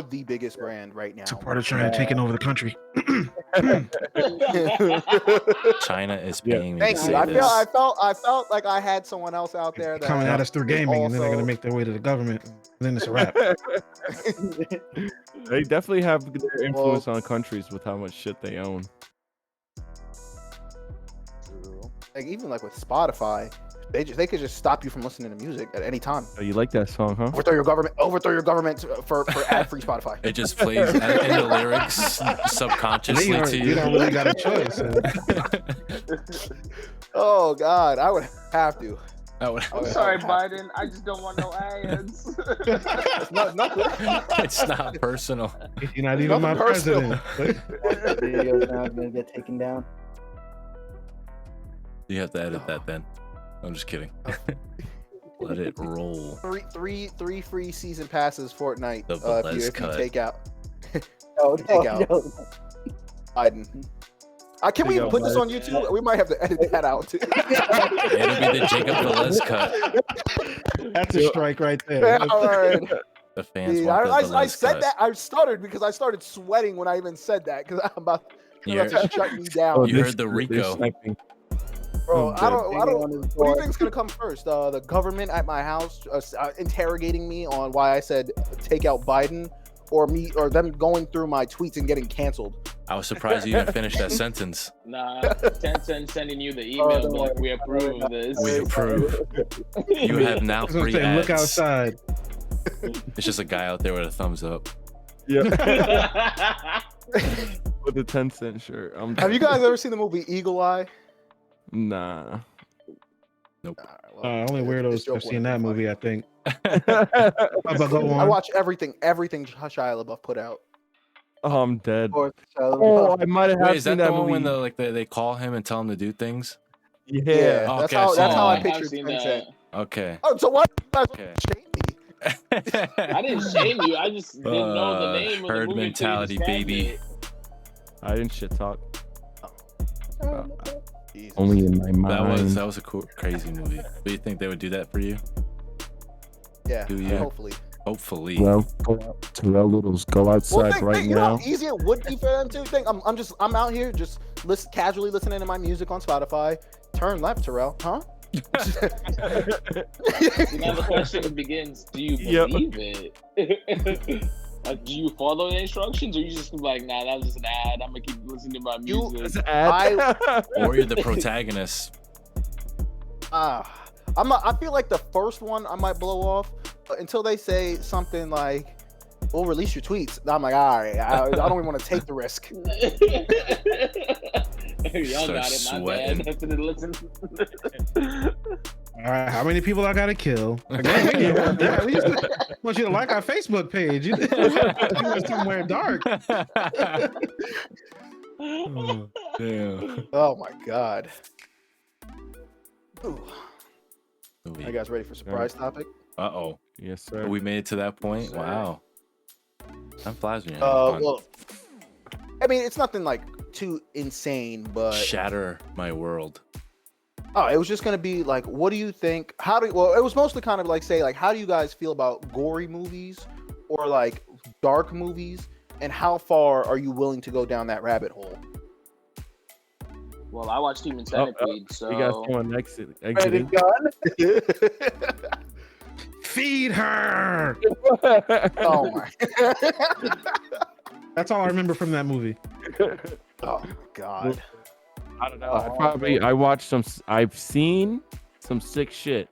C: the biggest brand right now.
F: It's a part of China taking over the country.
A: China is
B: Yeah.
A: paying me
C: Thank
A: to
C: you.
A: say
C: I
A: this.
C: felt like I had someone else out there that
F: Coming at us through gaming, and then they're
C: also-
F: gonna make their way to the government. And then it's a wrap.
B: They definitely have their influence on countries with how much shit they own.
C: like even like with Spotify, they could just stop you from listening to music at any time.
B: Oh, you like that song, huh?
C: Overthrow your government for ad-free Spotify.
A: It just plays in the lyrics subconsciously to
F: You
A: you.
F: don't really got a choice.
C: Oh God, I would have to.
A: That would-
D: I'm sorry, Biden. I just don't want no ads.
C: It's not good.
A: it's not personal.
F: You're not even my
C: Nothing personal.
F: president.
E: Video's now gonna get taken down.
A: You have to edit that then. I'm just kidding. Let it roll.
C: Three free season passes Fortnite.
A: The
C: If
A: Velez
C: you
A: cut.
C: take out
E: Oh,
C: Take out. Biden. Can we
B: Take out
C: put this
B: Biden.
C: on YouTube? We might have to edit that out too.
A: It'll be the Jacob Velez cut.
F: That's a strike right there.
C: Yeah, all right.
A: The fans
C: Yeah,
A: want the
C: I
A: Velez
C: said
A: cut.
C: that. I stuttered because I started sweating when I even said that because I'm about
A: You
C: to shut me down.
A: You heard the Rico.
B: Sniping.
C: Bro,
B: I'm
C: I
B: dead.
C: don't. What do you think's gonna come first? The government at my house interrogating me on why I said take out Biden, or them going through my tweets and getting canceled.
A: I was surprised you didn't finish that sentence.
D: Nah, Tencent sending you the email
E: no.
D: like we approve of this.
A: We approve. You have now
F: I was gonna
A: free
F: say,
A: ads.
F: look outside.
A: It's just a guy out there with a thumbs up.
B: Yeah. With the 10-cent shirt.
C: Have you guys ever seen the movie Eagle Eye?
B: Nah.
F: Only weirdos have seen that movie, I think.
B: Oh,
F: Go
C: I
F: on.
C: watch everything Shia LaBeouf put out.
B: I'm dead.
E: Of course,
B: Oh, I might have
A: Wait, is
B: seen
A: that the
B: that
A: one
B: movie.
A: when they call him and tell him to do things?
B: Yeah.
A: Oh,
C: That's
A: okay,
C: how.
A: I've
C: That's
A: seen
C: how I
A: that.
C: pictured
D: seen
C: Tencent.
D: that.
A: Okay.
C: Oh, so what?
A: Okay.
C: Shame me.
D: I didn't shame you. I just didn't know the name of the
A: Herd
D: movie until you
A: mentality,
D: described
A: baby.
D: it.
B: I didn't shit talk.
C: Jesus.
B: Only in my mind.
A: That was a cool, crazy movie. Do you think they would do that for you?
C: Yeah.
A: Do you?
C: Hopefully.
A: Hopefully.
B: Well, Terrell Littles, go outside right
C: you know
B: now.
C: how easy it would be for them to think. I'm out here just casually listening to my music on Spotify. Turn left, Terrell. Huh?
D: Now the question begins: do you
B: Yep.
D: believe it? Like, do you follow the instructions, or you just like, nah, that was just an ad. I'm gonna keep listening to my music.
B: It's an ad.
A: Or you're the protagonist.
C: I feel like the first one I might blow off, but until they say something like, "We'll release your tweets," I'm like, all right, I don't even want to take the risk.
D: Y'all got it, my
A: sweating.
D: bad. Listen.
F: All right, how many people I gotta kill? At least I want you to like our Facebook page. You went somewhere dark.
A: Oh, damn.
C: Oh my god. Ooh. Are you
A: Uh
C: guys ready for surprise topic?
A: oh.
B: Yes, sir.
A: We made it to that point. Wow. That flies when you're having fun.
C: Well, I mean, it's nothing like too insane, but
A: Shatter my world.
C: oh, it was just gonna be like, what do you think? Well, it was mostly kind of like say like, how do you guys feel about gory movies or like dark movies, and how far are you willing to go down that rabbit hole?
D: Well, I watched Human Centipede, so
B: You guys going exiting?
F: Feed her.
C: Oh my.
F: That's all I remember from that movie.
C: Oh god.
B: I don't know. I've seen some sick shit.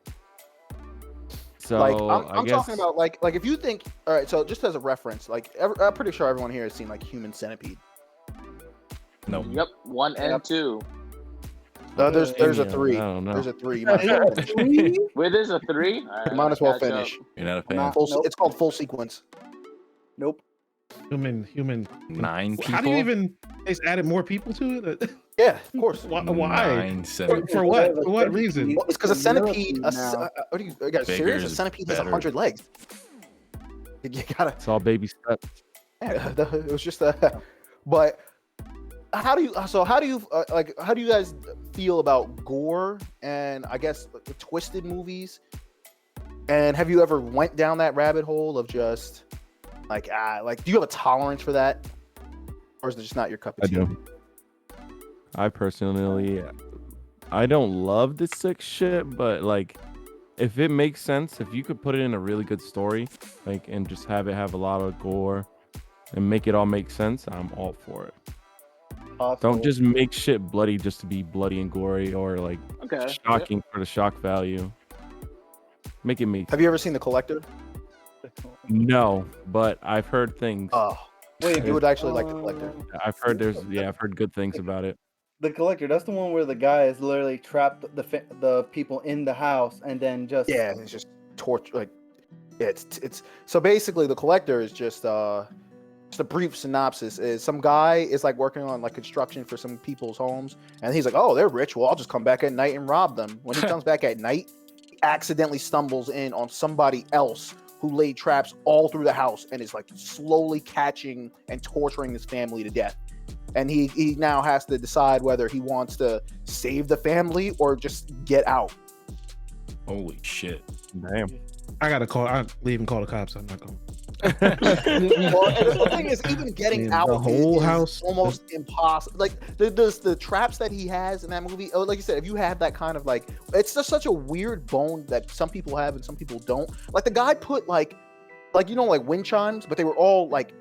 B: So
C: Like
B: I
C: I'm
B: guess
C: talking about like if you think, all right, so just as a reference, like I'm pretty sure everyone here has seen like Human Centipede.
A: No.
D: Yep, 1 and 2.
C: There's a
B: I
C: 3.
B: don't know.
C: There's a 3. You might as well finish.
D: Wait, there's a 3.
C: You might as well finish.
A: You're not a fan?
E: Not-
C: It's called full sequence.
E: Nope.
F: Human.
A: 9 people?
F: How do you even? They just added more people to it.
C: Yeah, of course.
F: Why?
A: 9
F: For what? For what reason?
C: Well, it's because a centipede.
E: Now.
C: What are you guys
A: Bigger
C: serious? A
A: is
C: centipede has
A: better.
C: 100 legs. You gotta.
B: It's all baby steps.
C: Yeah, it was just a. But how do you guys feel about gore and I guess the twisted movies? And have you ever went down that rabbit hole of just like do you have a tolerance for that, or is it just not your cup
B: I
C: of tea?
B: do. I personally, I don't love the sick shit, but like, if it makes sense, if you could put it in a really good story, like, and just have it have a lot of gore, and make it all make sense, I'm all for it. Don't just make shit bloody just to be bloody and gory, or like
D: Okay.
B: shocking for the shock value. Make it make
C: Have you ever seen The Collector?
B: no, but I've heard things.
C: Oh,
E: Wait,
C: you would actually like The Collector.
B: I've heard I've heard good things about it.
E: The Collector. That's the one where the guy is literally trapped the people in the house and then just
C: Yeah, it's just torture. Like, yeah, it's so basically The Collector is just a brief synopsis. Is some guy is like working on like construction for some people's homes, and he's like, oh, they're rich. Well, I'll just come back at night and rob them. When he comes back at night, he accidentally stumbles in on somebody else who laid traps all through the house and is like slowly catching and torturing his family to death. And he now has to decide whether he wants to save the family or just get out.
A: Holy shit.
B: Damn.
F: I gotta call. I leave and call the cops. I'm not going.
C: Well, the thing is, even getting
F: Man,
C: out
F: the whole
C: is
F: house
C: almost impossible. Like the traps that he has in that movie. Oh, like you said, if you have that kind of like, it's just such a weird bone that some people have and some people don't. Like the guy put like like wind chimes, but they were all like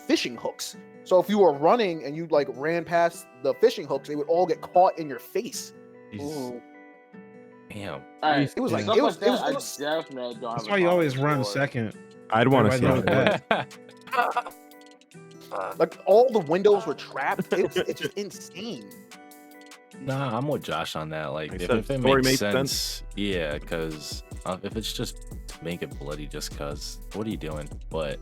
C: fishing hooks. So if you were running and you like ran past the fishing hooks, they would all get caught in your face.
A: Jeez. Damn.
D: All right,
C: It was like
D: stuff
C: it was
D: like
C: it was,
D: that,
C: it was
D: I definitely don't have.
F: That's
D: a
F: why you always
D: tolerance
F: run
D: for.
F: second.
B: I'd want to see
F: Everybody knows
B: that.
F: that.
C: like all the windows were trapped. It's just insane.
A: Nah, I'm with Josh on that. Like,
B: Like
A: if,
B: I said,
A: if it
B: story
A: makes
B: made
A: sense,
B: sense.
A: yeah, because if it's just to make it bloody just cause, what are you doing? But,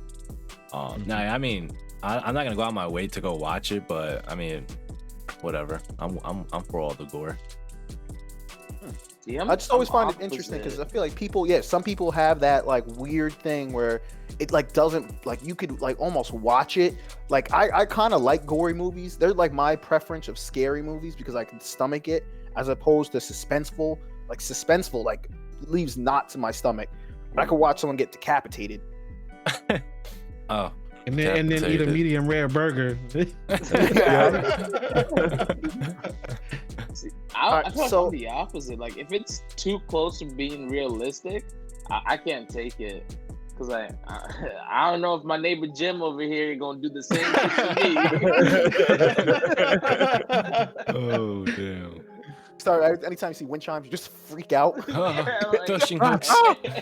A: nah, I mean, I'm not gonna go out my way to go watch it, but I mean, whatever. I'm for all the gore.
D: See,
C: I just always
D: I'm
C: find it interesting because I feel like people, some people have that like weird thing where it like doesn't like you could like almost watch it. Like I kind of like gory movies. They're like my preference of scary movies because I can stomach it as opposed to suspenseful. Like suspenseful like leaves knots in my stomach. I could watch someone get decapitated.
A: Oh,
F: And then eat a
A: Decapitated.
F: medium rare burger.
D: See,
C: Alright,
D: I feel like
C: so-
D: I'm the opposite. Like if it's too close to being realistic, I can't take it. Cause I don't know if my neighbor Jim over here gonna do the same shit to me.
A: oh damn.
C: Sorry, anytime you see wind chimes, you just freak out.
D: Like,
A: Fishing hooks.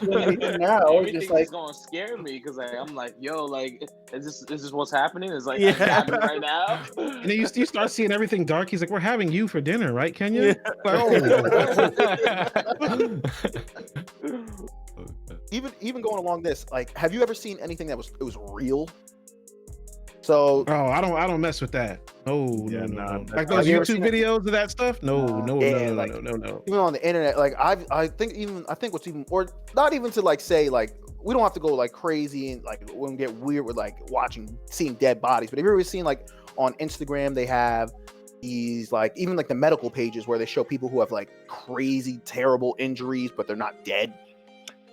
E: Now,
D: everything
E: just like
D: is gonna scare me because I'm like, yo, like, is this what's happening? It's like
B: Yeah.
D: it's happening right now.
F: And then you start seeing everything dark. He's like, "We're having you for dinner, right, Kenya?" Like, oh.
C: even going along this, like, have you ever seen anything that was real? So
F: Oh, I don't mess with that. No,
B: Yeah,
F: no,
B: nah,
F: no.
B: that's-
F: Like
C: Have
F: those
C: you ever
F: YouTube
C: seen it?
F: videos of that stuff. No, no,
C: Yeah,
F: no,
C: like-
F: no.
C: even on the internet, like I think what's even, or not even to like say like we don't have to go like crazy and like when we get weird with like seeing dead bodies, but have you ever seen like on Instagram they have these like even like the medical pages where they show people who have like crazy terrible injuries but they're not dead.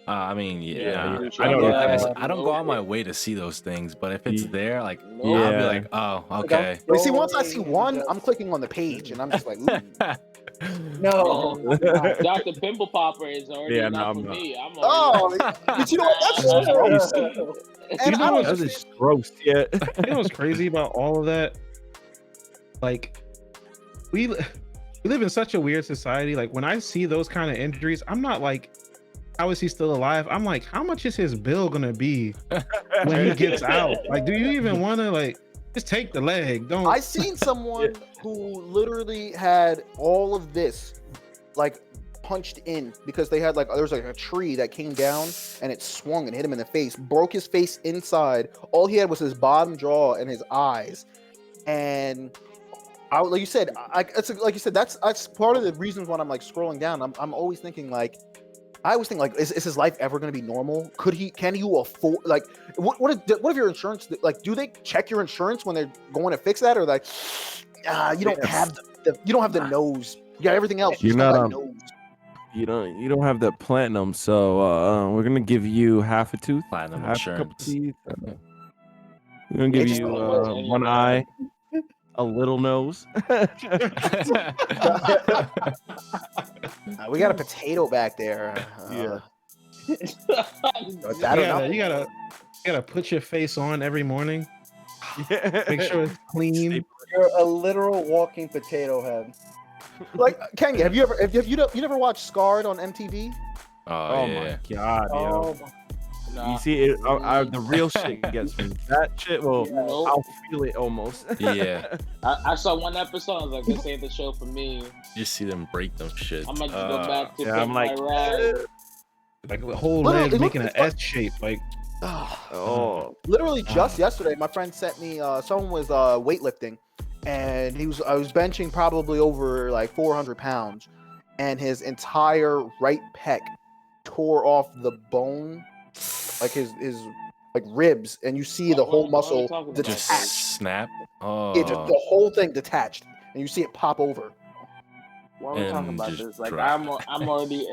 A: I mean,
B: Yeah,
A: yeah.
B: I know what you're saying.
A: I don't go out my way to see those things, but if it's
B: Yeah.
A: there, like,
D: Nope.
A: I'll be
B: Yeah.
A: like, oh, okay.
C: But see, once I see one, I'm clicking on the page and I'm just like, ooh.
E: no.
D: Dr. Pimple Popper is already
B: Yeah,
D: not
B: no,
D: for
B: I'm
D: me. I'm
C: Oh,
D: already...
C: but you know what? That's just gross. And
F: You know
C: I don't
F: what's-
B: That is gross. Yeah.
F: You know what's crazy about all of that? Like, we live in such a weird society. Like, when I see those kind of injuries, I'm not like, how is he still alive? I'm like, how much is his bill gonna be when he gets out? Like, do you even want to like just take the leg? Don't.
C: I seen someone who literally had all of this like punched in because they had like there was like a tree that came down and it swung and hit him in the face, broke his face inside. All he had was his bottom jaw and his eyes. And like you said, like you said, that's part of the reasons when I'm like scrolling down. I'm always thinking like. I always think like, is his life ever going to be normal? Can you afford like what if your insurance like do they check your insurance when they're going to fix that or like you don't have you don't have the nose, you got everything else, you
B: You're
C: just
B: not,
C: got nose.
B: You don't have that platinum, so we're gonna give you half a tooth,
A: Platinum
B: half a couple
A: insurance.
B: teeth. We're gonna give
C: just
B: you
D: don't know.
B: one eye, a little nose.
C: We got a potato back there.
B: Yeah.
C: I don't know.
F: You gotta put your face on every morning.
B: Yeah.
F: Make sure it's clean.
E: You're a literal walking potato head.
C: Like Kenya, have you never watched Scarred on MTV?
A: Oh,
B: Oh
A: yeah.
B: my god, yo.
D: Nah,
B: You see, the real shit gets me. That shit will,
D: nope.
B: I'll feel it almost.
A: Yeah.
D: I saw one episode. I was like, this ain't the show for me.
A: You see them break them shit.
D: I might just go back to
B: yeah,
D: pick
B: I'm
D: my
B: like,
D: ride.
F: Like the whole
C: Literally,
F: leg making an
C: it's like-
F: S shape. Like,
B: oh,
C: Literally just yesterday, my friend sent me. Someone was weightlifting, and I was benching probably over like 400 pounds, and his entire right pec tore off the bone, like his like ribs, and you see the whole
D: What are you
C: muscle
D: talking about?
A: Just
C: detached.
A: snap. Oh.
C: Yeah, just the whole thing detached, and you see it pop over.
D: Why are we
A: And
D: talking about
A: just
D: this? Like
A: drop.
D: I'm already.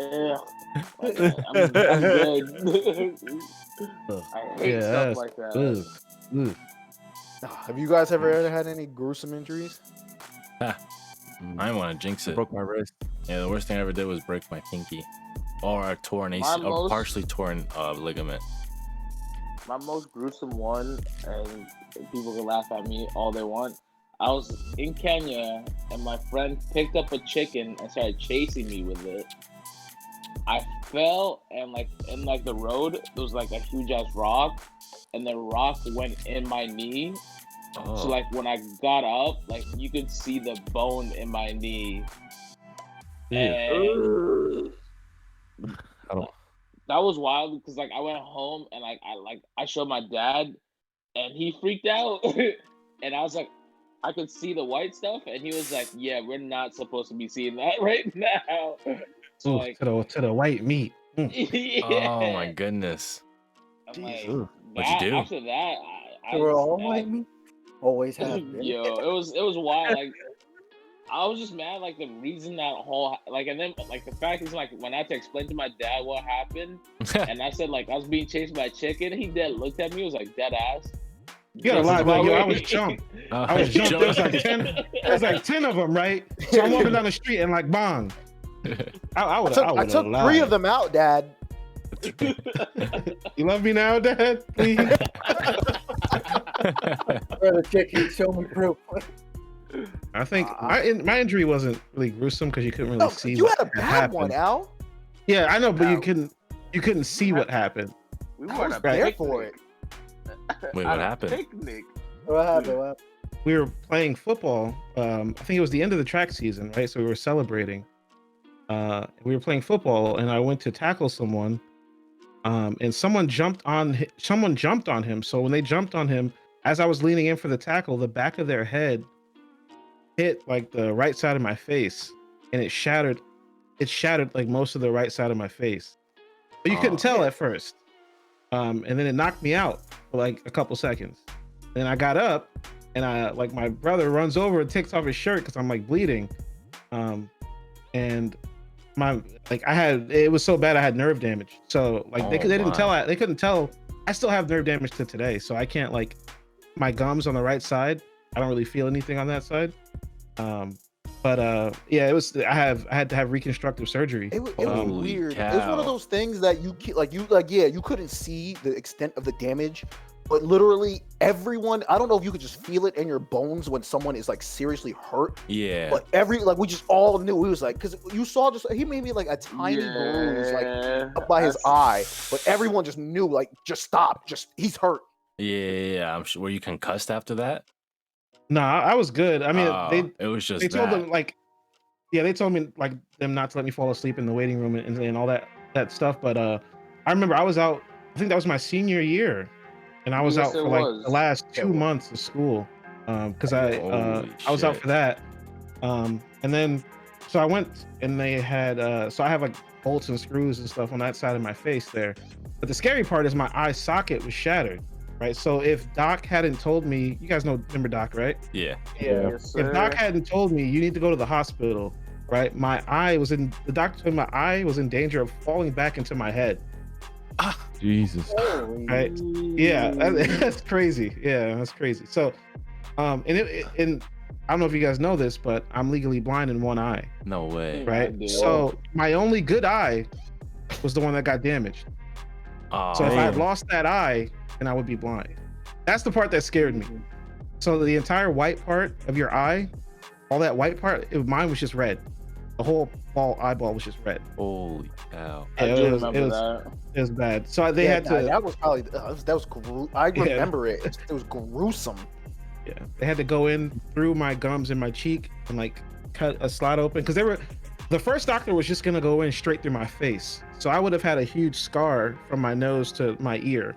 D: Like, I'm good. I hate stuff
F: that's-
D: like that.
F: ugh, ugh.
C: Have you guys ever had any gruesome injuries?
A: I didn't want to jinx
B: I
A: it.
B: broke my wrist.
A: Yeah, the worst thing I ever did was break my pinky, or a torn AC,
D: My
A: a
D: most-
A: partially torn ligament.
D: My most gruesome one, and people can laugh at me all they want. I was in Kenya, and my friend picked up a chicken and started chasing me with it. I fell, and in the road, there was like a huge ass rock, and the rock went in my knee.
A: Oh,
D: So like when I got up, like you could see the bone in my knee. And
B: I don't.
D: that was wild because like I went home and I showed my dad, and he freaked out. And I was like, I could see the white stuff, and he was like, "Yeah, we're not supposed to be seeing that right now." So
F: Ooh,
D: like,
F: to the white meat.
D: yeah.
A: oh my goodness.
D: I'm like,
B: Ugh.
A: What'd you do?
D: After that, I
E: We're
D: was
E: all
D: mad.
E: like me. Always have been.
D: Yo, it was wild. Like I was just mad. Like the reason that whole and then like the fact is like when I had to explain to my dad what happened, and I said like I was being chased by a chicken, he dead looked at me, was like dead ass.
F: You gotta lie, but yo, I was jumped. I was jumped. There was like 10. There was like 10 of them, right? So I'm walking down the street and like bang. I would
C: I took 3 of them out, Dad.
F: You love me now, Dad? Please.
E: Brother chicken, show me proof.
F: I think my injury wasn't really gruesome because you couldn't really
C: No,
F: see.
C: you
F: what
C: had a bad
F: happened.
C: one, Al.
F: Yeah, I know, but
D: Ow.
F: you couldn't see what happened.
D: We
C: I
D: were
C: was
D: at a
C: there
D: picnic.
C: for it.
A: Wait,
D: At
A: what
D: a
A: happened?
D: Picnic.
E: What happened? What happened?
F: We were playing football. I think it was the end of the track season, right? So we were celebrating. We were playing football, and I went to tackle someone, and someone jumped on him. So when they jumped on him, as I was leaning in for the tackle, the back of their head hit like the right side of my face, and it shattered. It shattered like most of the right side of my face, but you couldn't tell at first. And then it knocked me out for like a couple seconds. Then I got up, and my brother runs over and takes off his shirt because I'm like bleeding. And it was so bad I had nerve damage. So like they couldn't tell. I still have nerve damage to today, so I can't like my gums on the right side. I don't really feel anything on that side. Yeah, it was. I had to have reconstructive surgery.
C: It was
A: Holy
C: weird. It was one
A: cow.
C: of those things that you couldn't see the extent of the damage, but literally everyone. I don't know if you could just feel it in your bones when someone is like seriously hurt.
A: Yeah.
C: But we just all knew. He was like, because you saw he made me like a tiny bruise like up by his eye, but everyone just knew like just stop, he's hurt.
A: Yeah. I'm sure. Were you concussed after that?
F: No, I was good. I mean,
A: it was just
F: they told
A: that.
F: them like, yeah, they told me like them not to let me fall asleep in the waiting room and all that stuff. But I remember I was out. I think that was my senior year, and I was
D: Yes,
F: out for
D: it
F: like
D: was.
F: the last 2 months of school because I was out
A: shit.
F: for that. And then so I went and they had so I have like bolts and screws and stuff on that side of my face there. But the scary part is my eye socket was shattered. Right. So if Doc hadn't told me, you guys remember Doc, right?
A: Yeah.
E: Yeah.
D: Yes,
F: If
D: sir.
F: Doc hadn't told me you need to go to the hospital, right? The doctor told me my eye was in danger of falling back into my head.
B: Jesus.
E: Holy.
F: Right. Yeah, that's crazy. Yeah, that's crazy. So, and I don't know if you guys know this, but I'm legally blind in one eye,
A: No way.
F: right?
D: I do.
F: So my only good eye was the one that got damaged.
A: Oh,
F: So if I had
B: man.
F: lost that eye, then I would be blind. That's the part that scared me. So the entire white part of your eye, all that white part, mine was just red. The whole eyeball was just red.
A: holy cow.
D: I
F: Yeah,
D: do
F: it
D: remember
F: was
D: that.
F: it was bad. So they had to
C: That was probably I remember it. It was gruesome.
F: yeah, they had to go in through my gums and my cheek and like cut a slot open because the first doctor was just gonna go in straight through my face. So I would have had a huge scar from my nose to my ear.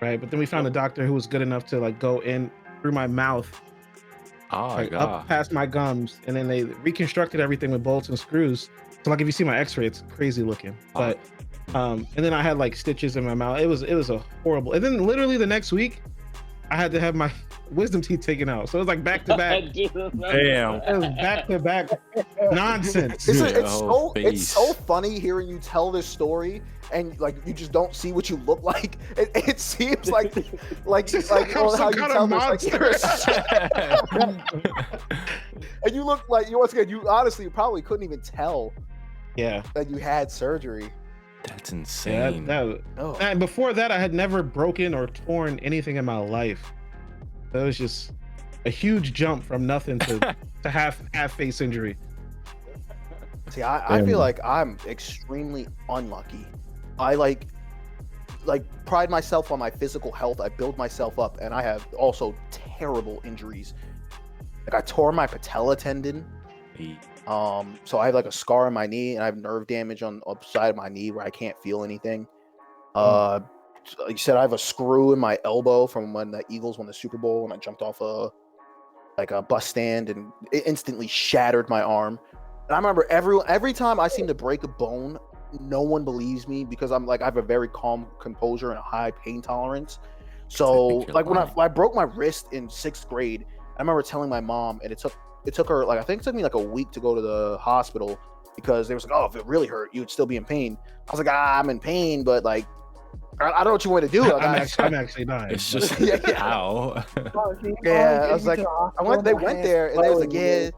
F: Right. But then we found a doctor who was good enough to like go in through my mouth,
A: Oh,
F: like
A: God.
F: up past my gums, and then they reconstructed everything with bolts and screws. So like if you see my x-ray, it's crazy looking. But and then I had like stitches in my mouth. It was a horrible. And then literally the next week, I had to have my wisdom teeth taken out. So it was like back to back.
D: I do remember
A: Damn.
D: that.
F: It was back to back nonsense.
C: It's,
A: Dude,
C: it's
A: whole
C: so it's so
A: face.
C: funny hearing you tell this story and like you just don't see what you look like. It seems like
F: Just like I'm
C: well,
F: some
C: how you
F: kind
C: tell
F: of
C: this, like, and you look like you once again you honestly probably couldn't even tell
F: Yeah.
C: that you had surgery.
A: That's
F: Yeah,
A: insane.
C: Oh.
F: and before that, I had never broken or torn anything in my life. So it was just a huge jump from nothing to half face injury.
C: See, I
B: Damn.
C: feel like I'm extremely unlucky. I like pride myself on my physical health. I build myself up, and I have also terrible injuries. Like I tore my patella tendon. So I have like a scar on my knee, and I have nerve damage on the side of my knee where I can't feel anything. Like you said, I have a screw in my elbow from when the Eagles won the Super Bowl, and I jumped off a bus stand, and it instantly shattered my arm. And I remember every time I seem to break a bone, no one believes me because I have a very calm composure and a high pain tolerance. So
A: you're
C: like when
A: lying.
C: I broke my wrist in 6th grade, I remember telling my mom, and it took her like I think it took me like a week to go to the hospital because they was like, oh, if it really hurt, you would still be in pain. I was like, I'm in pain, but like I don't know what you want to do. Like,
F: I'm actually dying.
A: It's just
C: Yeah.
A: how.
C: Yeah, I was like, they went there and they was like, yeah.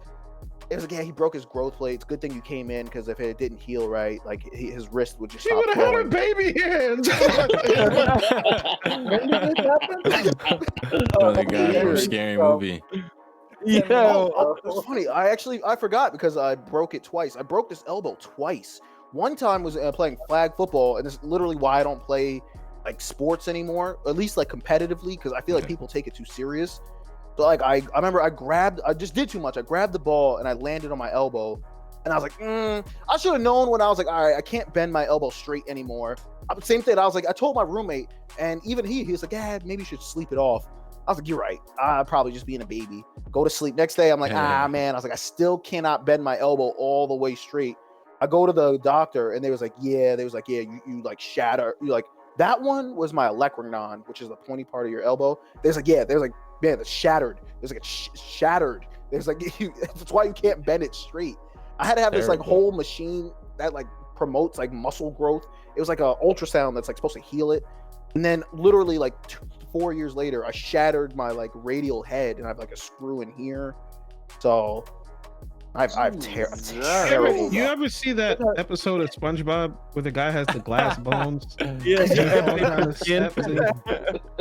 C: It was like, yeah, he broke his growth plate. It's a good thing you came in because if it didn't heal right, like his wrist would just
F: She
C: stop
F: would have had her
C: growing.
F: baby hands.
E: When did this happen?
A: Another guy from a
C: years,
A: scary
E: bro.
A: movie.
C: Oh, it's funny. I forgot because I broke it twice. I broke this elbow twice. One time was playing flag football, and this is literally why I don't play like sports anymore, at least like competitively, because I feel like
A: Okay.
C: people take it too serious. So like I remember I just did too much. I grabbed the ball and I landed on my elbow, and I was like, I should have known when I was like, all right, I can't bend my elbow straight anymore. Same thing. I was like, I told my roommate, and even he was like, yeah, maybe you should sleep it off. I was like, you're right. I'm probably just being a baby. Go to sleep. Next day, I'm like, man. I was like, I still cannot bend my elbow all the way straight. I go to the doctor, and they was like, yeah, you like shatter. You like that one was my olecranon, which is the pointy part of your elbow. There's like, man, it's shattered. There's like shattered. There's like, that's why you can't bend it straight. I had to have this like
A: Terrible.
C: whole machine that like promotes like muscle growth. It was like a ultrasound that's like supposed to heal it. And then literally like 4 years later, I shattered my like radial head, and I have like a screw in here. So I have terrible.
F: You ever see that episode of SpongeBob where the guy has the glass bones?
B: Yes.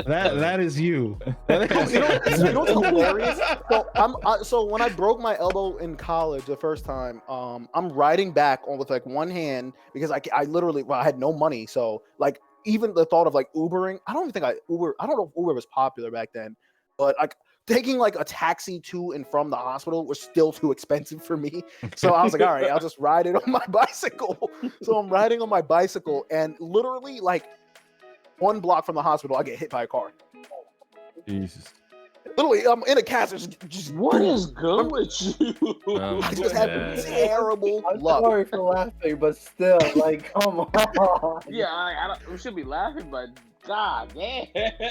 F: That is you.
C: You know what's hilarious? So when I broke my elbow in college the first time, I'm riding back on with like one hand because I literally I had no money. So like even the thought of like Ubering, I don't even think I don't know if Uber was popular back then, but like taking like a taxi to and from the hospital was still too expensive for me. So I was like, all right, I'll just ride it on my bicycle. So I'm riding on my bicycle, and literally like 1 block from the hospital, I get hit by a car.
B: Jesus.
C: Literally, I'm in a cast. Just
D: What is good with you?
C: I just had
A: Yeah.
C: terrible
E: I'm
C: luck.
E: sorry for laughing, but still, like, come on.
D: Yeah, we should be laughing, but god damn.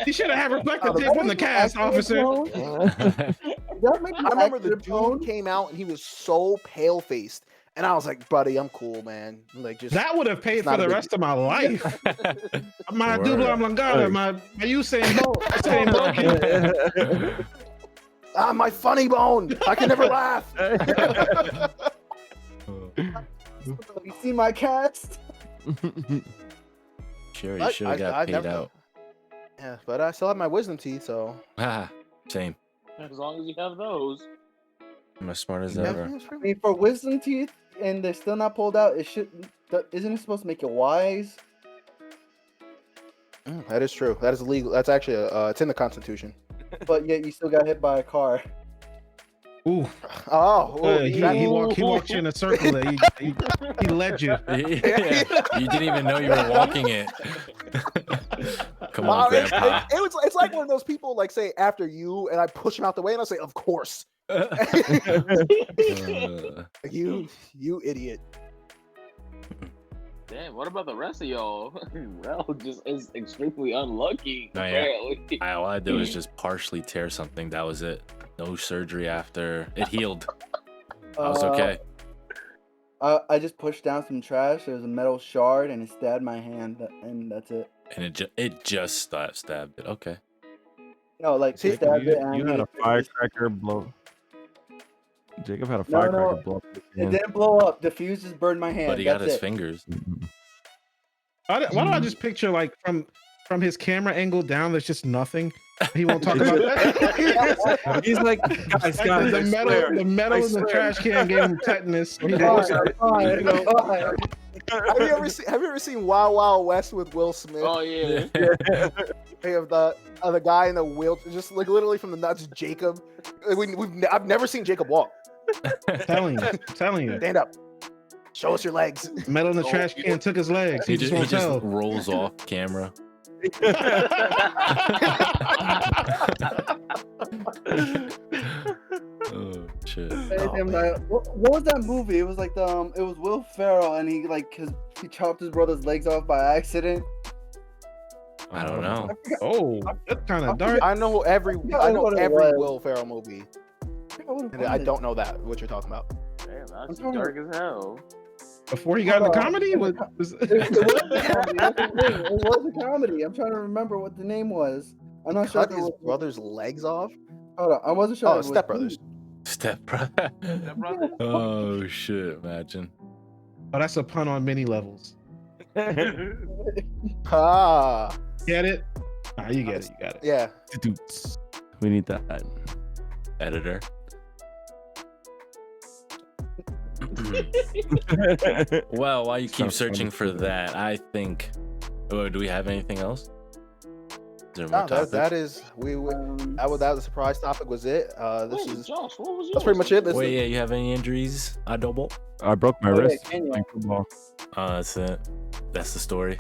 F: You should have had reflective tape on the cast, officer.
C: I remember the dude came out and he was so pale faced, and I was like, "Buddy, I'm cool, man. Like, just
F: That would have paid
C: not
F: for
C: a
F: the
C: big-
F: rest of my life. My
A: Word.
F: dubla oblongata, my Usain broken.
C: my funny bone. I can never laugh."
E: You see my cast?
A: Sure, you
C: But
A: should have got
C: I've
A: paid
C: never-
A: out.
C: Yeah, but I still have my wisdom teeth, so
A: Ah, same.
D: As long as you have those.
A: I'm as smart as
C: yeah,
A: ever.
C: it's true.
E: I mean, for wisdom teeth, and they're still not pulled out, isn't it supposed to make you wise?
C: That is true. That is legal. That's actually it's in the Constitution.
E: But yet you still got hit by a car.
F: Ooh,
C: Oh,
F: he walked you in a circle. There. He led you.
A: Yeah, you didn't even know you were walking it. Come on, Grandpa.
C: It's like one of those people like say after you, and I push him out the way, and I say, "Of course."
A: Uh,
C: you idiot.
D: Damn, what about the rest of y'all? Rel just is extremely unlucky.
A: No, yeah.
D: Apparently.
A: All I did was just partially tear something. That was it. No surgery after. It healed. I was okay.
G: I just pushed down some trash. There was a metal shard, and it stabbed my hand, and that's it.
A: And it just stabbed it. Okay.
G: No, like
C: See,
G: stabbed it. And
B: You had a firecracker blow. Jacob had a
G: No,
B: firecracker
G: no.
B: blow up his
G: It
B: hand.
G: didn't blow up. The fuse just burned my hand.
A: But he got
G: That's
A: his
G: it.
A: fingers.
F: Why do I just picture like from his camera angle down? There's just nothing. He won't talk about that.
B: He's like, guys,
F: Like, the metal,
B: swear.
F: the metal
B: I
F: in the
B: swear.
F: trash can gave him tetanus. He
G: Fine,
F: lost
G: I'm
F: it.
G: fine,
B: You know?
G: I'm fine.
C: Have you ever seen Wild Wild West with Will Smith?
D: Oh yeah.
C: They have the guy in the wheelchair, just like literally from the nuts, Jacob. I've never seen Jacob walk.
F: telling you.
C: Stand up. Show us your legs.
F: Metal in the trash can took his legs.
A: He
F: just
A: just
F: won't tell.
A: rolls off camera. Oh shit.
G: What was that movie? It was like it was Will Ferrell, and he chopped his brother's legs off by accident.
A: I don't know.
F: Oh, that's kind of dark.
C: I know every
G: what it was.
C: Will Ferrell movie, and I don't know what you're talking about.
D: Damn,
G: I'm
D: that's
G: trying to-
D: dark as hell.
F: Before he got into comedy,
G: It was a comedy. I'm trying to remember what the name was. I'm not sure.
C: Cut
G: If it
C: his
G: was,
C: brother's legs off.
G: hold on, I wasn't sure.
C: Oh,
G: if it was
C: Step Brothers.
A: Step brother.
D: Brother?
A: Oh shit! Imagine.
F: Oh, that's a pun on many levels.
C: Ah,
F: Get it? Nah, you get it. You got it.
C: yeah.
B: We need that.
A: Editor. Well, while you keep
B: Sounds
A: searching for that, I think. Oh, do we have anything else? Is there more
C: No,
A: topics?
C: that is that was the surprise topic was it. This
D: Wait,
C: is
D: Josh, what was yours?
C: that's pretty much it. This
A: Wait,
C: is,
A: yeah, you have any injuries? Adobo?
B: I broke my
G: Oh, yeah,
B: wrist
G: Kenya.
B: playing football.
A: That's it. That's the story.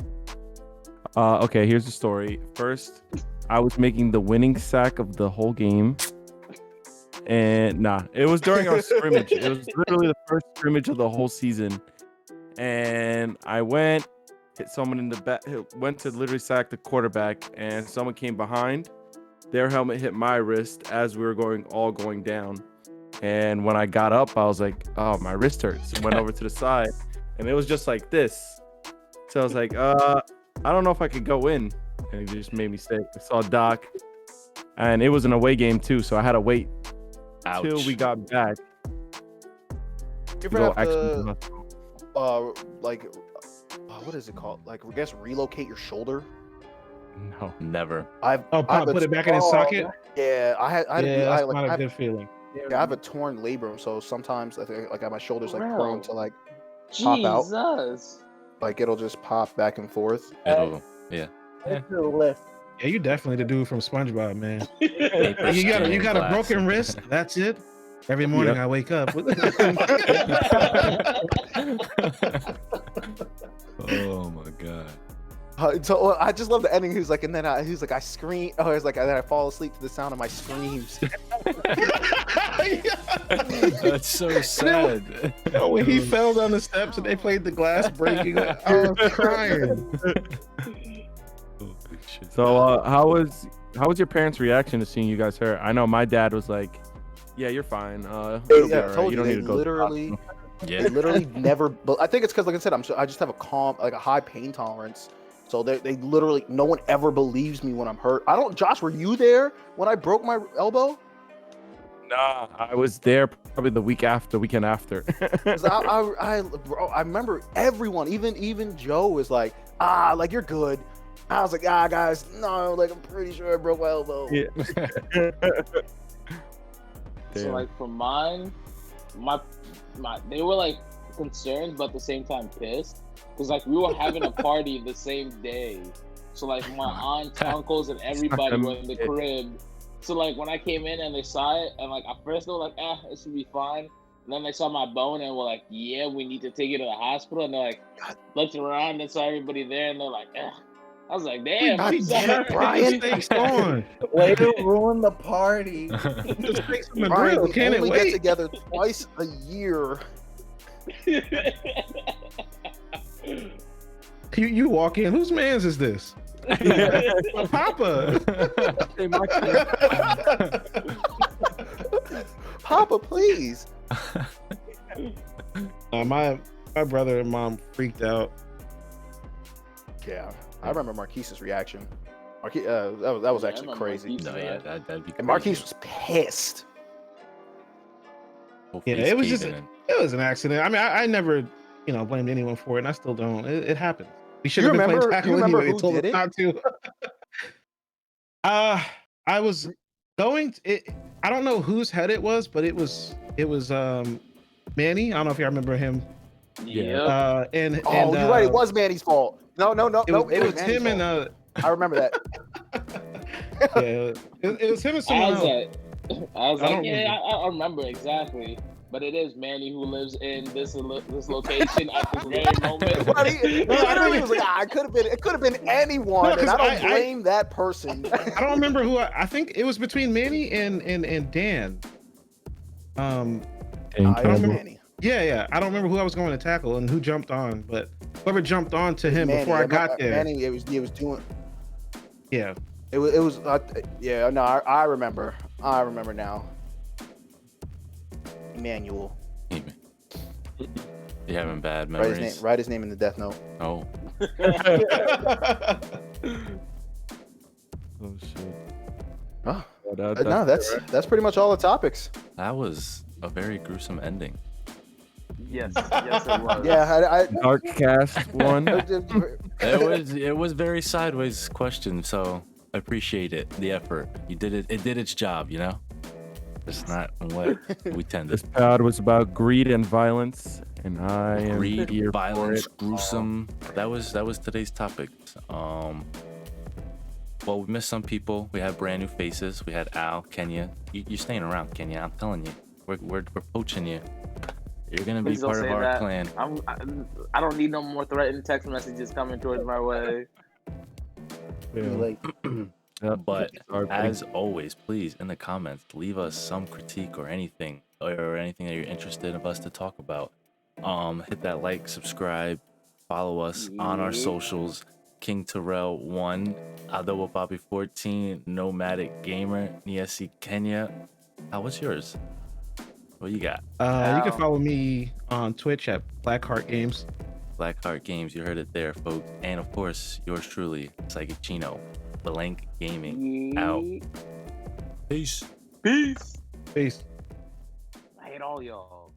B: Okay, here's the story. First, I was making the winning sack of the whole game. And it was during our scrimmage. It was literally the first scrimmage of the whole season. And I went, hit someone in the back, went to literally sack the quarterback, and someone came behind. Their helmet hit my wrist as we were all going down. And when I got up, I was like, oh, my wrist hurts. Went over to the side, and it was just like this. So I was like, I don't know if I could go in. And it just made me sick. I saw Doc, and it was an away game too, so I had to wait
A: Ouch.
B: till we got back
C: you
B: to
C: ever
B: go
C: have
B: actually.
C: to what is it called? Like, I guess relocate your shoulder.
B: No.
A: Never.
C: I've
F: Put it back in his socket.
C: Yeah, I had
F: Yeah,
C: to do,
F: that's
C: I
F: not a
C: have,
F: good feeling.
C: yeah, I have a torn labrum, so sometimes I think like my shoulders like
D: Bro.
C: prone to like pop out.
D: Jesus.
C: Like it'll just pop back and forth.
A: It'll, yeah.
G: It's the lift.
F: Yeah, you definitely the dude from SpongeBob, man.
A: Paper
F: You got a
A: stream
F: broken
A: classic.
F: wrist. That's it. Every morning
B: Yep.
F: I wake up.
A: Oh my god.
C: So I just love the ending. He's like, and then he's like, I scream. Oh, he's like, and then I fall asleep to the sound of my screams.
A: That's so sad.
F: When he fell down the steps and they played the glass breaking, I was crying.
A: Holy shit.
B: So how was your parents' reaction to seeing you guys hurt? I know my dad was like, "Yeah, you're fine. It'll be
C: Yeah, I
B: all right.
C: told
B: You
C: you,
B: don't
C: they
B: need to go." to the
C: literally,
B: hospital."
A: Yeah.
C: they literally never. But I think it's because, like I said, I just have a high pain tolerance. So they literally, no one ever believes me when I'm hurt. Josh, were you there when I broke my elbow?
B: Nah, I was there probably the weekend after.
C: 'Cause bro, I remember everyone, even Joe was like, like you're good. I was like, guys, no, like I'm pretty sure I broke my elbow.
B: Yeah.
D: So
B: Damn.
D: like for mine, my they were like concerned but at the same time pissed because like we were having a party the same day. So like my aunts, uncles, and everybody were in the crib. So like when I came in and they saw it, and like at first they were like, it should be fine. And then they saw my bone and were like, yeah, we need to take you to the hospital. And they're like, looked around and saw everybody there, and they're like, I was like, damn,
C: God
D: he's
C: damn it,
D: alright.
C: Brian.
F: Mistakes on.
G: Way to ruin the party.
F: Mistakes on the
C: Brian,
F: grill.
C: we
F: Can it
C: only get
F: wait?
C: together twice a year.
F: You walk in, whose man's is this? Papa.
B: Hey, Mike.
C: Papa, please.
F: My brother and mom freaked out.
C: Yeah, I remember Marquise's reaction. That was
D: Yeah, I
C: actually
D: remember
C: crazy.
D: Marquise.
A: No, yeah, that'd be crazy.
C: And Marquise was pissed.
A: Whole
F: Yeah,
A: face
F: it was just
A: caving in.
F: it was an accident. I mean, I never blamed anyone for it, and I still don't. It happens. We should
C: You
F: have been playing
C: remember-
F: tackle
C: you remember
F: anyway.
C: who
F: Told
C: did
F: us
C: it?
F: not to. I was going. I don't know whose head it was, but it was Manny. I don't know if you remember him.
D: Yeah.
F: And
C: Oh, you're right. It was Manny's fault. No.
F: it was
C: Manny's
F: him
C: fault.
F: and
C: I remember that.
F: yeah, it was him and someone else.
D: I was
F: I
D: like,
F: don't
D: yeah, I remember exactly. But it is Manny who lives in this location at this very moment.
C: But he literally was like, it could have been anyone,
F: No,
C: and
F: 'cause
C: I don't
F: I-
C: blame that person.
F: I don't remember who. I think it was between Manny and Dan.
B: Dane
C: I
F: don't
B: Campbell.
F: remember.
C: Manny.
F: Yeah. I don't remember who I was going to tackle and who jumped on, but whoever jumped on to him
C: Manny.
F: before I got there.
C: Manny, it was doing.
F: Yeah.
C: It was. Yeah, no, I remember. I remember now. Emmanuel.
A: You having bad
C: Write
A: memories?
C: his name in the death note.
A: Oh,
B: Oh shit.
C: Oh,
B: That-
C: no, that's pretty much all the topics.
A: that was a very gruesome ending.
D: Yes, it was.
C: Yeah, I
B: Dark Cast one.
A: It was very sideways question, so I appreciate it, the effort. You did it. It did its job, you know. It's not what we tend
B: This
A: to.
B: pod was about greed and violence, and I am
A: Greed,
B: here
A: violence,
B: for it.
A: gruesome. That was today's topic. Well, we missed some people. We had brand new faces. We had Al, Kenya. You're staying around, Kenya. I'm telling you, we're poaching you. You're gonna be
D: Please don't
A: part of
D: say
A: our
D: that.
A: clan.
D: I don't need no more threatening text messages coming towards my way.
B: Yeah. Yep.
A: But
B: Sorry, buddy.
A: as always, please in the comments leave us some critique or anything that you're interested of us to talk about. Hit that like, subscribe, follow us on our
D: Yeah.
A: socials. King Terrell 1, Adobo Poppy 14, Nomadic Gamer, Niesi Kenya. What's yours? What you got?
F: You can follow me on Twitch at Blackheart Games.
A: Blackheart Games, you heard it there, folks. And of course, yours truly, Psychic Chino, Blank Gaming. Out. Peace.
D: Peace.
F: Peace.
D: I hate all y'all.